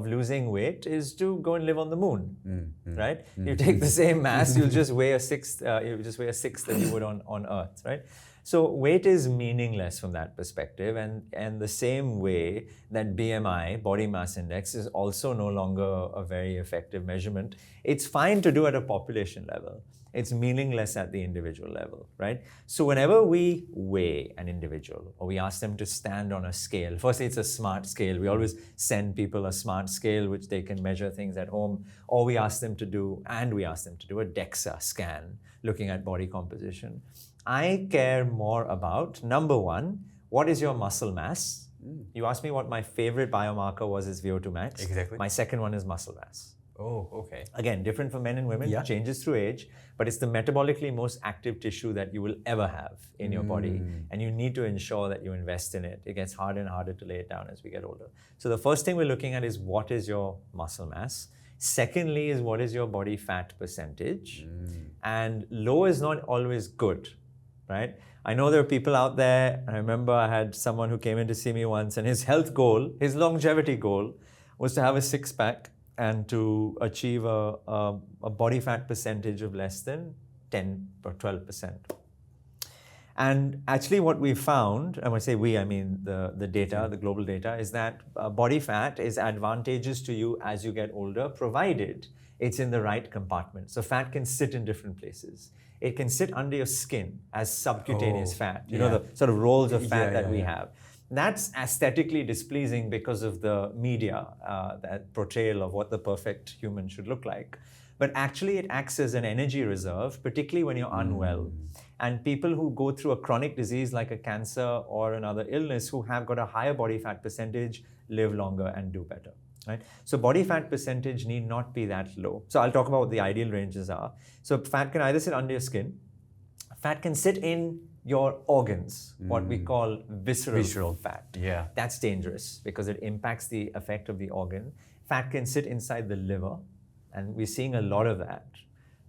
losing weight is to go and live on the moon, right? You take the same mass, you'll just weigh a sixth that you would on Earth, right? So weight is meaningless from that perspective, and the same way that BMI, body mass index, is also no longer a very effective measurement. It's fine to do at a population level. It's meaningless at the individual level, right? So whenever we weigh an individual or we ask them to stand on a scale, firstly, it's a smart scale. We always send people a smart scale which they can measure things at home, or we ask them to do a DEXA scan looking at body composition. I care more about, number one, what is your muscle mass? You asked me what my favorite biomarker was, is VO2 max. Exactly. My second one is muscle mass. Oh, okay. Again, different for men and women, changes through age, but it's the metabolically most active tissue that you will ever have in your body, and you need to ensure that you invest in it. It gets harder and harder to lay it down as we get older. So the first thing we're looking at is what is your muscle mass. Secondly is what is your body fat percentage. And low is not always good, right? I know there are people out there, and I remember I had someone who came in to see me once, and his health goal, his longevity goal, was to have a six-pack and to achieve a body fat percentage of less than 10 or 12%. And actually what we found, and when I say we, I mean the data, the global data, is that body fat is advantageous to you as you get older, provided it's in the right compartment. So fat can sit in different places. It can sit under your skin as subcutaneous fat, you know, the sort of rolls of fat that we have. That's aesthetically displeasing because of the media, that portrayal of what the perfect human should look like. But actually it acts as an energy reserve, particularly when you're unwell. And people who go through a chronic disease like a cancer or another illness who have got a higher body fat percentage live longer and do better. Right? So body fat percentage need not be that low. So I'll talk about what the ideal ranges are. So fat can either sit under your skin, fat can sit in your organs, what we call visceral fat. Yeah. That's dangerous because it impacts the effect of the organ. Fat can sit inside the liver, and we're seeing a lot of that.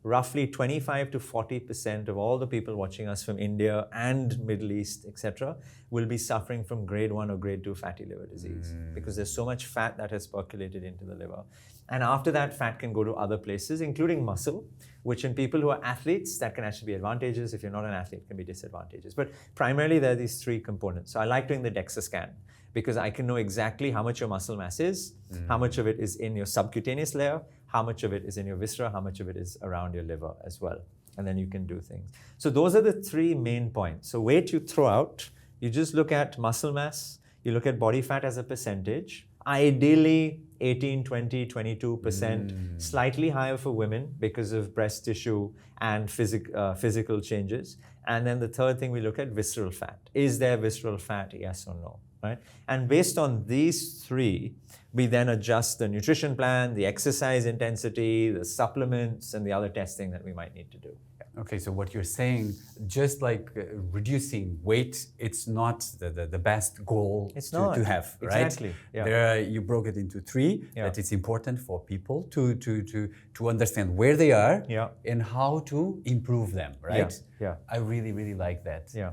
Roughly 25 to 40% of all the people watching us from India and Middle East, etc., will be suffering from grade 1 or grade 2 fatty liver disease because there's so much fat that has percolated into the liver. And after that, fat can go to other places, including muscle, which in people who are athletes, that can actually be advantageous. If you're not an athlete, it can be disadvantageous. But primarily, there are these three components. So I like doing the DEXA scan because I can know exactly how much your muscle mass is, how much of it is in your subcutaneous layer, how much of it is in your viscera, how much of it is around your liver as well. And then you can do things. So those are the three main points. So weight you throw out, you just look at muscle mass, you look at body fat as a percentage, ideally 18, 20, 22%, slightly higher for women because of breast tissue and physical changes. And then the third thing we look at, visceral fat. Is there visceral fat, yes or no? Right? And based on these three, we then adjust the nutrition plan, the exercise intensity, the supplements, and the other testing that we might need to do. Okay, so what you're saying, just like reducing weight, it's not the best goal to have, right? Exactly. Yeah. There, you broke it into three, Yeah. that it's important for people to understand where they are and how to improve them, right? Yeah. I really, really like that. Yeah.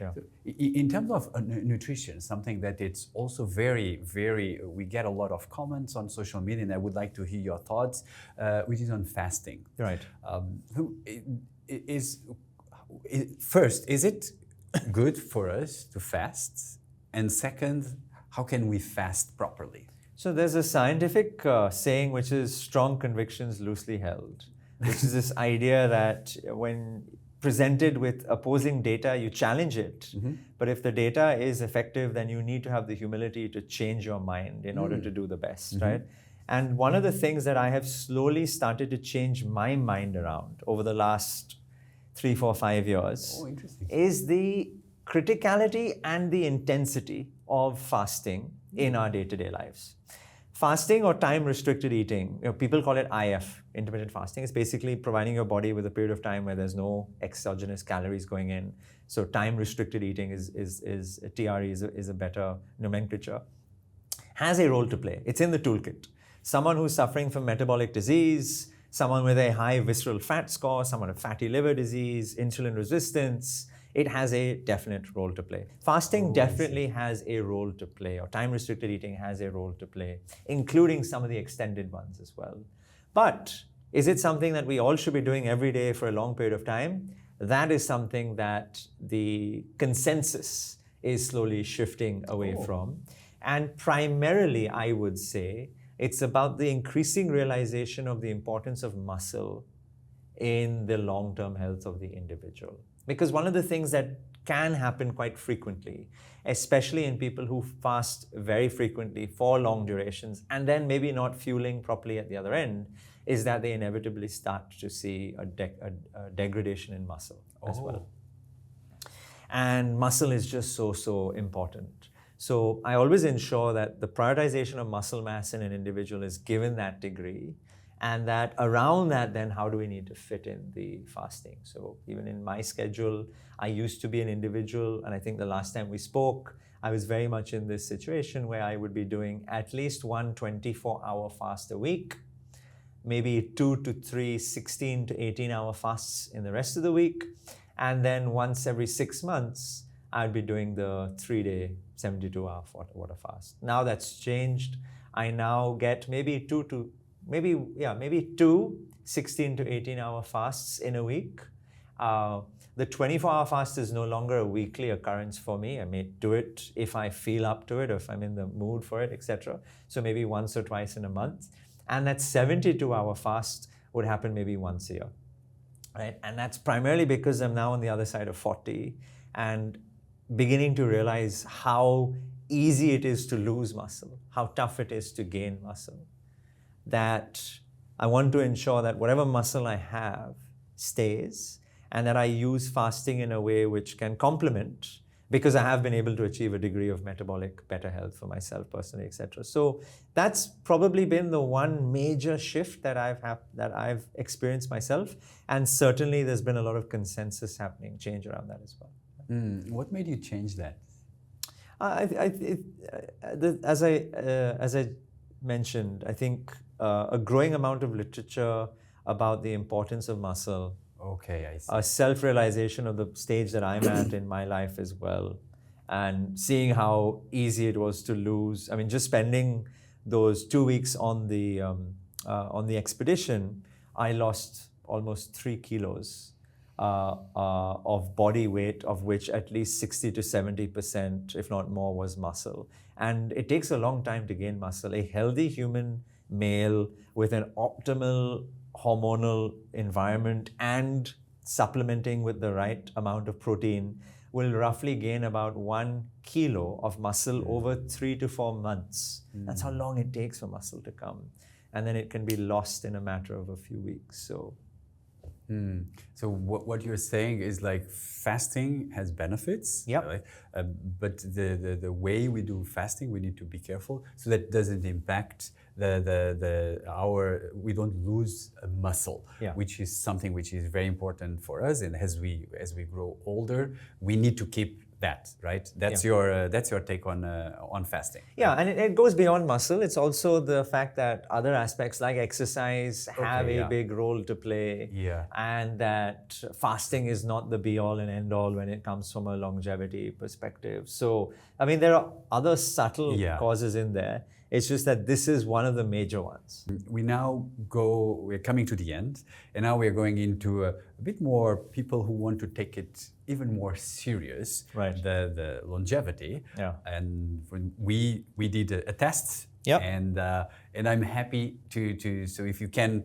Yeah. So, in terms of nutrition, something that it's also very, very, we get a lot of comments on social media, and I would like to hear your thoughts, which is on fasting. Right. First, is it good for us to fast? And second, how can we fast properly? So there's a scientific saying which is strong convictions loosely held, which is this idea that when presented with opposing data, you challenge it. But if the data is effective, then you need to have the humility to change your mind in order to do the best, right? And one of the things that I have slowly started to change my mind around over the last 3, 4, 5 years is the criticality and the intensity of fasting in our day-to-day lives. Fasting or time-restricted eating, people call it IF, intermittent fasting. It's basically providing your body with a period of time where there's no exogenous calories going in. So time-restricted eating TRE is a better nomenclature. Has a role to play. It's in the toolkit. Someone who's suffering from metabolic disease, someone with a high visceral fat score, someone with fatty liver disease, insulin resistance, it has a definite role to play. Fasting definitely has a role to play, or time-restricted eating has a role to play, including some of the extended ones as well. But is it something that we all should be doing every day for a long period of time? That is something that the consensus is slowly shifting away from. And primarily, I would say, it's about the increasing realization of the importance of muscle in the long-term health of the individual. Because one of the things that can happen quite frequently, especially in people who fast very frequently for long durations and then maybe not fueling properly at the other end, is that they inevitably start to see a degradation in muscle as well. And muscle is just so important. So I always ensure that the prioritization of muscle mass in an individual is given that degree, and that around that, then how do we need to fit in the fasting? So even in my schedule, I used to be an individual, and I think the last time we spoke, I was very much in this situation where I would be doing at least one 24-hour fast a week, maybe 2 to 3 16 to 18-hour fasts in the rest of the week, and then once every 6 months, I'd be doing the 3-day, 72-hour water fast. Now that's changed. I now get maybe two 16 to 18-hour fasts in a week. The 24-hour fast is no longer a weekly occurrence for me. I may do it if I feel up to it, or if I'm in the mood for it, etc. So maybe once or twice in a month. And that 72-hour fast would happen maybe once a year, right? And that's primarily because I'm now on the other side of 40 and beginning to realize how easy it is to lose muscle, how tough it is to gain muscle. That I want to ensure that whatever muscle I have stays, and that I use fasting in a way which can complement, because I have been able to achieve a degree of metabolic better health for myself personally, etc. So that's probably been the one major shift that I've experienced myself, and certainly there's been a lot of consensus happening, change around that as well. What made you change that? As I mentioned, I think a growing amount of literature about the importance of muscle. Okay, I see. A self-realization of the stage that I'm at in my life as well, and seeing how easy it was to lose. I mean, just spending those 2 weeks on the expedition, I lost almost 3 kilos of body weight, of which at least 60 to 70%, if not more, was muscle. And it takes a long time to gain muscle. A healthy human male with an optimal hormonal environment and supplementing with the right amount of protein will roughly gain about 1 kilo of muscle over 3 to 4 months. That's how long it takes for muscle to come. And then it can be lost in a matter of a few weeks. So So what you're saying is like fasting has benefits, Yep. right? But the way we do fasting, we need to be careful so that doesn't impact we don't lose a muscle, Yeah. which is something which is very important for us. And as we grow older, we need to keep that, right? That's your take on fasting. Yeah, and it goes beyond muscle. It's also the fact that other aspects like exercise have a big role to play. Yeah. And that fasting is not the be-all and end-all when it comes from a longevity perspective. So, I mean, there are other subtle causes in there. It's just that this is one of the major ones. We're coming to the end, and now we're going into a bit more people who want to take it even more serious, right? The longevity. Yeah. And when we did a test. Yep. And I'm happy to so if you can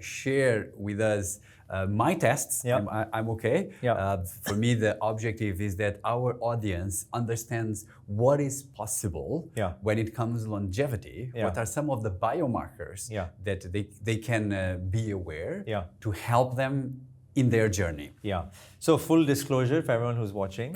share with us my tests. Yep. I'm okay. Yep. For me, the objective is that our audience understands what is possible when it comes to longevity. What are some of the biomarkers that they can be aware to help them in their journey? Yeah. So full disclosure for everyone who's watching.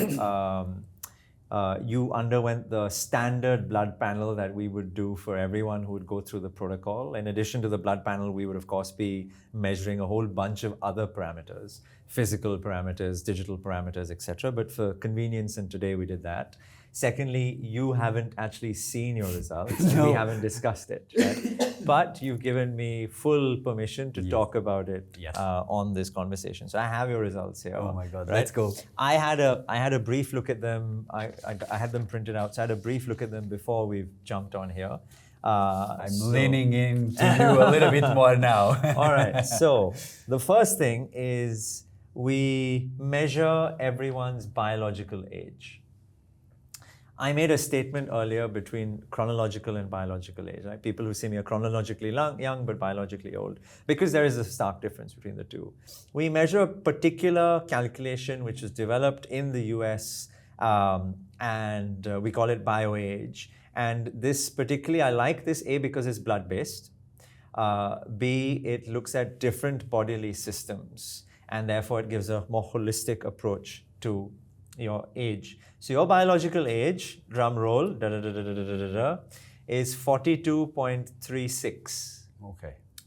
You underwent the standard blood panel that we would do for everyone who would go through the protocol. In addition to the blood panel, we would of course be measuring a whole bunch of other parameters, physical parameters, digital parameters, etc. But for convenience, and today we did that. Secondly, you haven't actually seen your results. No. We haven't discussed it, right? But you've given me full permission to talk about it on this conversation. So I have your results here. Oh my God, right? Let's go. I had a brief look at them. I had them printed out. So I had a brief look at them before we've jumped on here. I'm leaning into you a little bit more now. All right. So the first thing is we measure everyone's biological age. I made a statement earlier between chronological and biological age, right? People who see me are chronologically young but biologically old, because there is a stark difference between the two. We measure a particular calculation which is developed in the US, and we call it BioAge. And this particularly, I like this A because it's blood-based. B, it looks at different bodily systems, and therefore it gives a more holistic approach to your age. So your biological age, drum roll, is 42.36.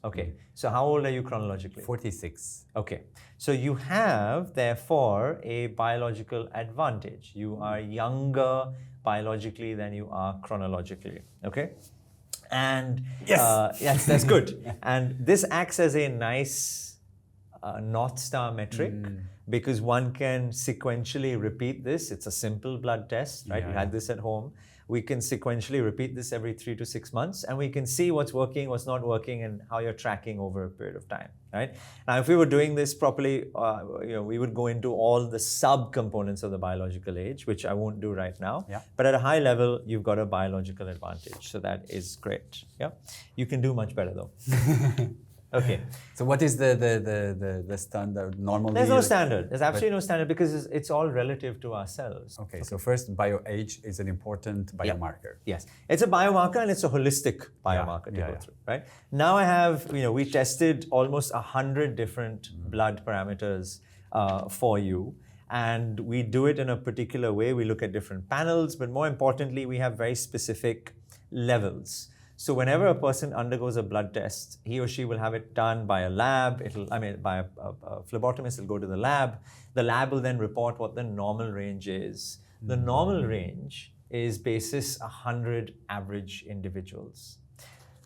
Okay. So how old are you chronologically? 46. Okay. So you have, therefore, a biological advantage. You are younger biologically than you are chronologically. Okay. And yes, that's good. And this acts as a nice North Star metric. Because one can sequentially repeat this. It's a simple blood test, right? You had this at home. We can sequentially repeat this every 3 to 6 months, and we can see what's working, what's not working, and how you're tracking over a period of time, right? Now, if we were doing this properly, we would go into all the sub-components of the biological age, which I won't do right now. Yeah. But at a high level, you've got a biological advantage, so that is great. Yeah, you can do much better though. Okay. So what is the standard normally? There's no standard. There's absolutely no standard because it's all relative to ourselves. Okay. So first, BioAge is an important biomarker. Yes. It's a biomarker and it's a holistic biomarker to go through, right? Now I have, we tested almost 100 different blood parameters for you. And we do it in a particular way. We look at different panels, but more importantly, we have very specific levels. So whenever a person undergoes a blood test, he or she will have it done by a lab. By a phlebotomist, it'll go to the lab. The lab will then report what the normal range is. The normal range is basis 100 average individuals.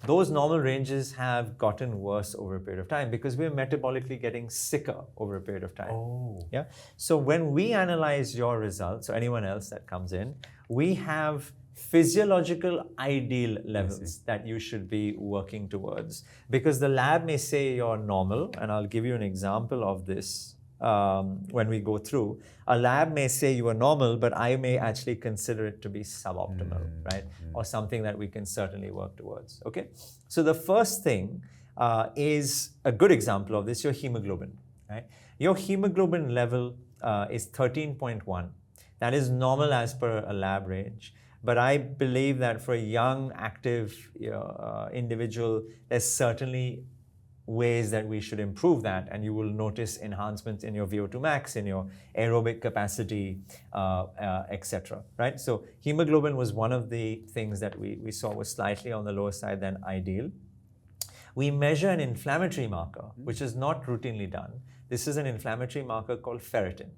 Those normal ranges have gotten worse over a period of time because we're metabolically getting sicker over a period of time. Oh. Yeah. So when we analyze your results or anyone else that comes in, we have physiological ideal levels that you should be working towards, because the lab may say you're normal, and I'll give you an example of this when we go through. A lab may say you are normal, but I may actually consider it to be suboptimal, right? Or something that we can certainly work towards, okay? So the first thing is a good example of this, your hemoglobin, right? Your hemoglobin level is 13.1. That is normal as per a lab range. But I believe that for a young, active individual, there's certainly ways that we should improve that, and you will notice enhancements in your VO2 max, in your aerobic capacity, etc. Right? So hemoglobin was one of the things that we saw was slightly on the lower side than ideal. We measure an inflammatory marker, which is not routinely done. This is an inflammatory marker called ferritin.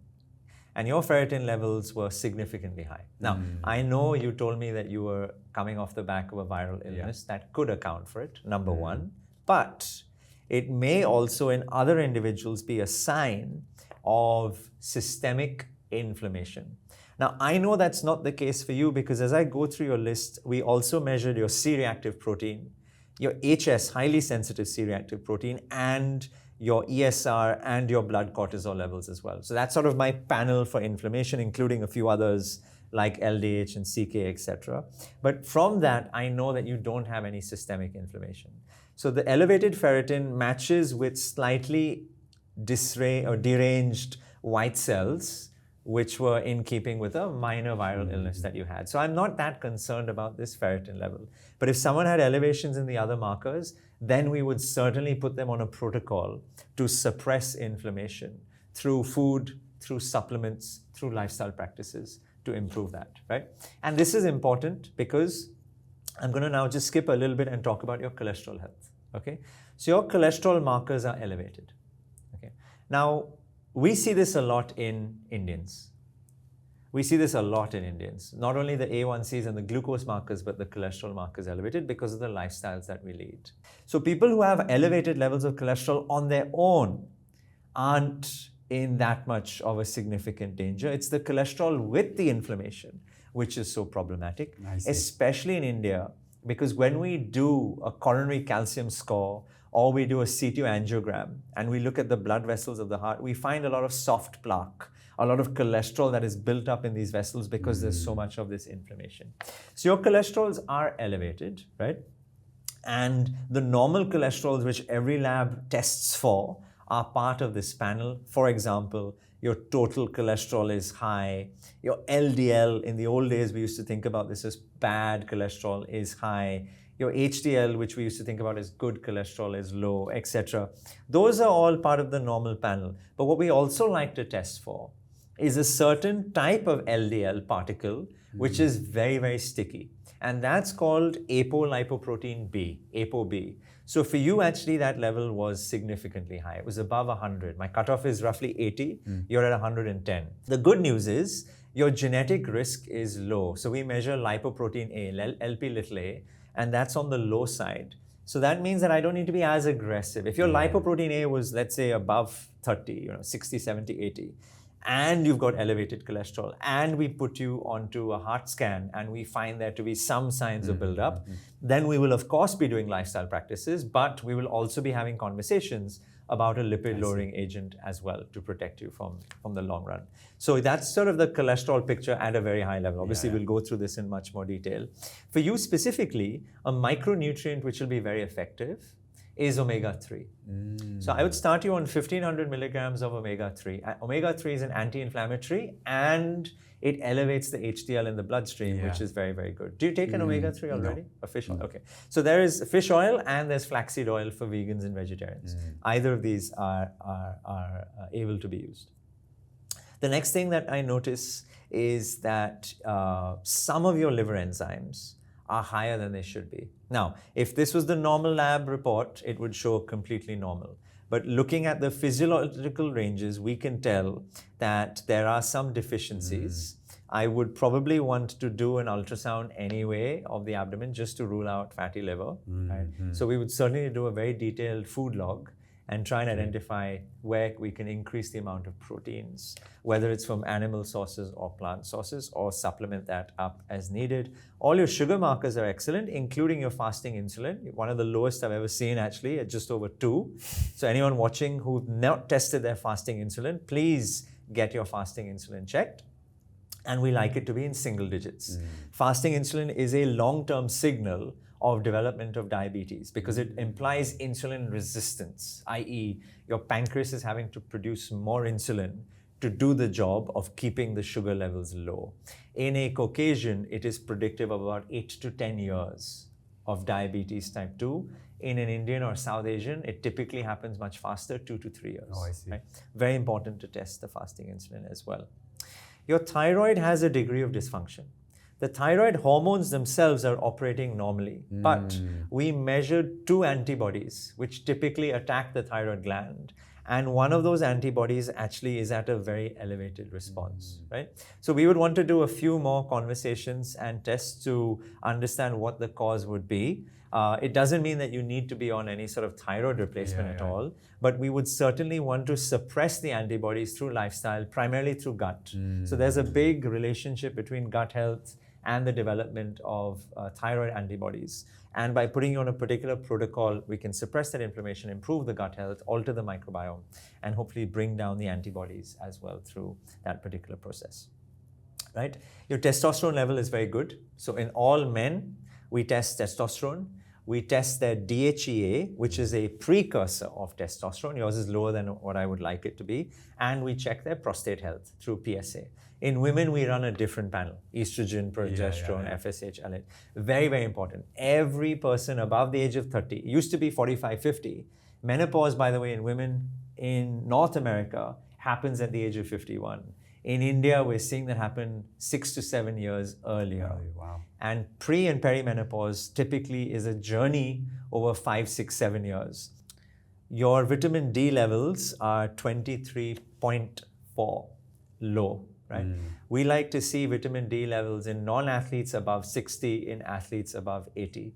And your ferritin levels were significantly high. Now, I know you told me that you were coming off the back of a viral illness. That could account for it, number one. But it may also, in other individuals, be a sign of systemic inflammation. Now, I know that's not the case for you because as I go through your list, we also measured your C-reactive protein, your HS, highly sensitive C-reactive protein, and your ESR and your blood cortisol levels as well. So that's sort of my panel for inflammation, including a few others like LDH and CK, etc. But from that, I know that you don't have any systemic inflammation. So the elevated ferritin matches with slightly deranged white cells, which were in keeping with a minor viral illness that you had. So I'm not that concerned about this ferritin level. But if someone had elevations in the other markers, then we would certainly put them on a protocol to suppress inflammation through food, through supplements, through lifestyle practices to improve that, right? And this is important because I'm going to now just skip a little bit and talk about your cholesterol health, okay? So your cholesterol markers are elevated, okay? Now, we see this a lot in Indians. We see this a lot in Indians. Not only the A1Cs and the glucose markers, but the cholesterol markers elevated because of the lifestyles that we lead. So people who have elevated levels of cholesterol on their own aren't in that much of a significant danger. It's the cholesterol with the inflammation which is so problematic, especially in India, because when we do a coronary calcium score or we do a CT angiogram and we look at the blood vessels of the heart, we find a lot of soft plaque, a lot of cholesterol that is built up in these vessels because there's so much of this inflammation. So your cholesterols are elevated, right? And the normal cholesterols, which every lab tests for, are part of this panel. For example, your total cholesterol is high. Your LDL, in the old days, we used to think about this as bad cholesterol, is high. Your HDL, which we used to think about as good cholesterol, is low, etc. Those are all part of the normal panel. But what we also like to test for is a certain type of LDL particle, which is very, very sticky. And that's called apolipoprotein B, ApoB. So for you, actually, that level was significantly high. It was above 100. My cutoff is roughly 80. You're at 110. The good news is your genetic risk is low. So we measure lipoprotein A, LP little a, and that's on the low side. So that means that I don't need to be as aggressive. If your lipoprotein A was, let's say, above 30, 60, 70, 80, and you've got elevated cholesterol, and we put you onto a heart scan, and we find there to be some signs of buildup, then we will, of course, be doing lifestyle practices, but we will also be having conversations about a lipid-lowering agent as well to protect you from the long run. So that's sort of the cholesterol picture at a very high level. Obviously, we'll go through this in much more detail. For you specifically, a micronutrient which will be very effective is omega-3. So I would start you on 1500 milligrams of omega-3. Omega-3 is an anti-inflammatory and it elevates the HDL in the bloodstream, which is very, very good. Do you take an omega-3 already? No. A fish oil? Okay. So there is fish oil and there's flaxseed oil for vegans and vegetarians. Either of these are able to be used. The next thing that I notice is that some of your liver enzymes are higher than they should be. Now, if this was the normal lab report, it would show completely normal. But looking at the physiological ranges, we can tell that there are some deficiencies. I would probably want to do an ultrasound anyway of the abdomen just to rule out fatty liver. Right? So we would certainly do a very detailed food log and try and identify where we can increase the amount of proteins, whether it's from animal sources or plant sources, or supplement that up as needed. All your sugar markers are excellent, including your fasting insulin, one of the lowest I've ever seen actually, at just over 2. So anyone watching who've not tested their fasting insulin, please get your fasting insulin checked. And we like it to be in single digits. Fasting insulin is a long-term signal of development of diabetes because it implies insulin resistance, i.e. your pancreas is having to produce more insulin to do the job of keeping the sugar levels low. In a Caucasian, it is predictive of about 8 to 10 years of diabetes type 2. In an Indian or South Asian, it typically happens much faster, 2 to 3 years. Oh, I see. Right? Very important to test the fasting insulin as well. Your thyroid has a degree of dysfunction. The thyroid hormones themselves are operating normally, but we measured 2 antibodies which typically attack the thyroid gland. And one of those antibodies actually is at a very elevated response, right? So we would want to do a few more conversations and tests to understand what the cause would be. It doesn't mean that you need to be on any sort of thyroid replacement at all, but we would certainly want to suppress the antibodies through lifestyle, primarily through gut. So there's a big relationship between gut health and the development of thyroid antibodies. And by putting you on a particular protocol, we can suppress that inflammation, improve the gut health, alter the microbiome, and hopefully bring down the antibodies as well through that particular process, right? Your testosterone level is very good. So in all men, we test testosterone. We test their DHEA, which is a precursor of testosterone. Yours is lower than what I would like it to be. And we check their prostate health through PSA. In women, we run a different panel: estrogen, progesterone, FSH, LH. Very, very important. Every person above the age of 30, it used to be 45, 50. Menopause, by the way, in women in North America happens at the age of 51. In India, we're seeing that happen 6 to 7 years earlier. Wow. And pre and perimenopause typically is a journey over 5, 6, 7 years. Your vitamin D levels are 23.4 low, right? We like to see vitamin D levels in non-athletes above 60, in athletes above 80.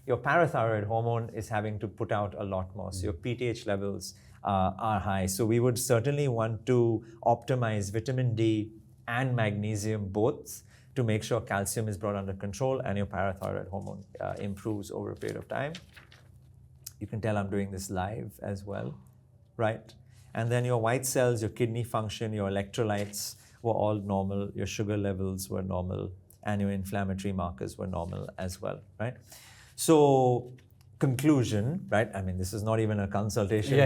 Your parathyroid hormone is having to put out a lot more. So your PTH levels are high. So we would certainly want to optimize vitamin D and magnesium both to make sure calcium is brought under control and your parathyroid hormone improves over a period of time. You can tell I'm doing this live as well, right? And then your white cells, your kidney function, your electrolytes were all normal, your sugar levels were normal, and your inflammatory markers were normal as well, right? So conclusion, right? I mean, this is not even a consultation,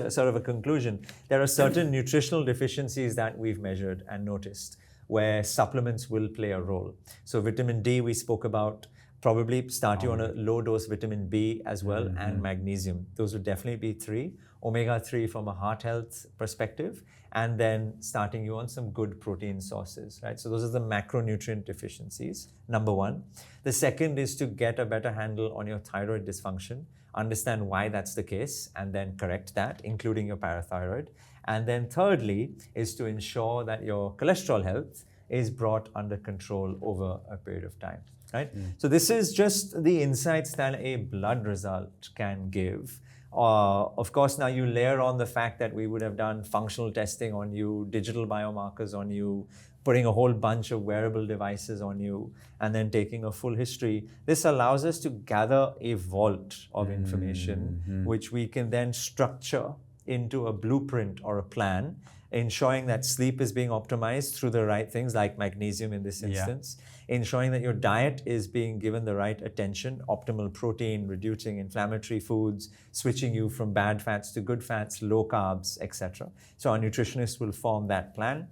sort of a conclusion. There are certain nutritional deficiencies that we've measured and noticed where supplements will play a role. So vitamin D we spoke about, probably start you on a low dose vitamin B as well, and magnesium. Those would definitely be 3. Omega-3 from a heart health perspective, and then starting you on some good protein sources, right? So those are the macronutrient deficiencies, number 1. The second is to get a better handle on your thyroid dysfunction, understand why that's the case, and then correct that, including your parathyroid. And then thirdly is to ensure that your cholesterol health is brought under control over a period of time, right? So this is just the insights that a blood result can give. Of course, now you layer on the fact that we would have done functional testing on you, digital biomarkers on you, putting a whole bunch of wearable devices on you, and then taking a full history. This allows us to gather a vault of information, which we can then structure into a blueprint or a plan, ensuring that sleep is being optimized through the right things like magnesium in this instance, ensuring that your diet is being given the right attention, optimal protein, reducing inflammatory foods, switching you from bad fats to good fats, low carbs, etc. So our nutritionist will form that plan.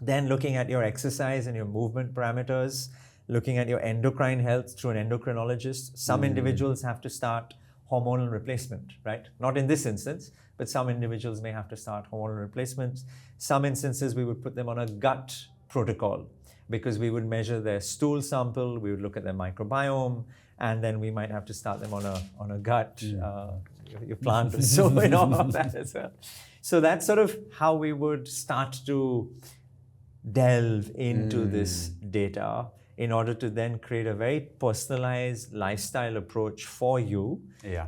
Then looking at your exercise and your movement parameters, looking at your endocrine health through an endocrinologist. Some individuals have to start hormonal replacement, right? Not in this instance, but some individuals may have to start hormonal replacements. Some instances we would put them on a gut protocol because we would measure their stool sample, we would look at their microbiome, and then we might have to start them on a gut, your plant or so, and all of that as well. So that's sort of how we would start to delve into this data in order to then create a very personalized lifestyle approach for you.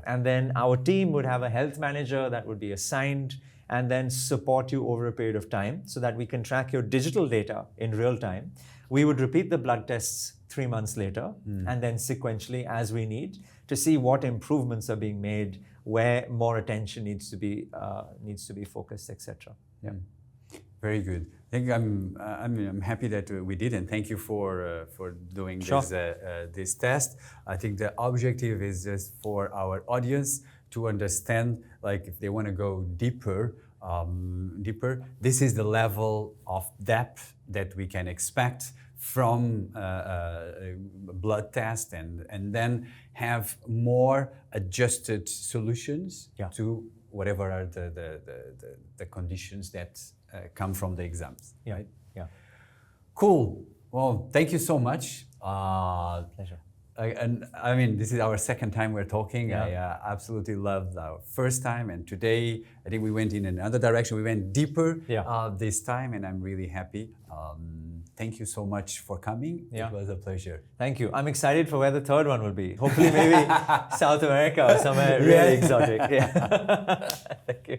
And then our team would have a health manager that would be assigned and then support you over a period of time so that we can track your digital data in real time. We would repeat the blood tests 3 months later and then sequentially as we need to see what improvements are being made, where more attention needs to be focused, etc. Very good. I think I'm happy that we did, and thank you for doing this test. I think the objective is just for our audience to understand, like if they want to go deeper, this is the level of depth that we can expect from blood test and then have more adjusted solutions to whatever are the conditions that come from the exams. Right? Yeah. Cool. Well, thank you so much. Pleasure. And I mean, this is our second time we're talking. Yeah. I absolutely loved our first time, and today I think we went in another direction. We went deeper this time, and I'm really happy. Thank you so much for coming. It was a pleasure. Thank you. I'm excited for where the third one will be. Hopefully, maybe South America or somewhere really exotic. Yeah. Thank you.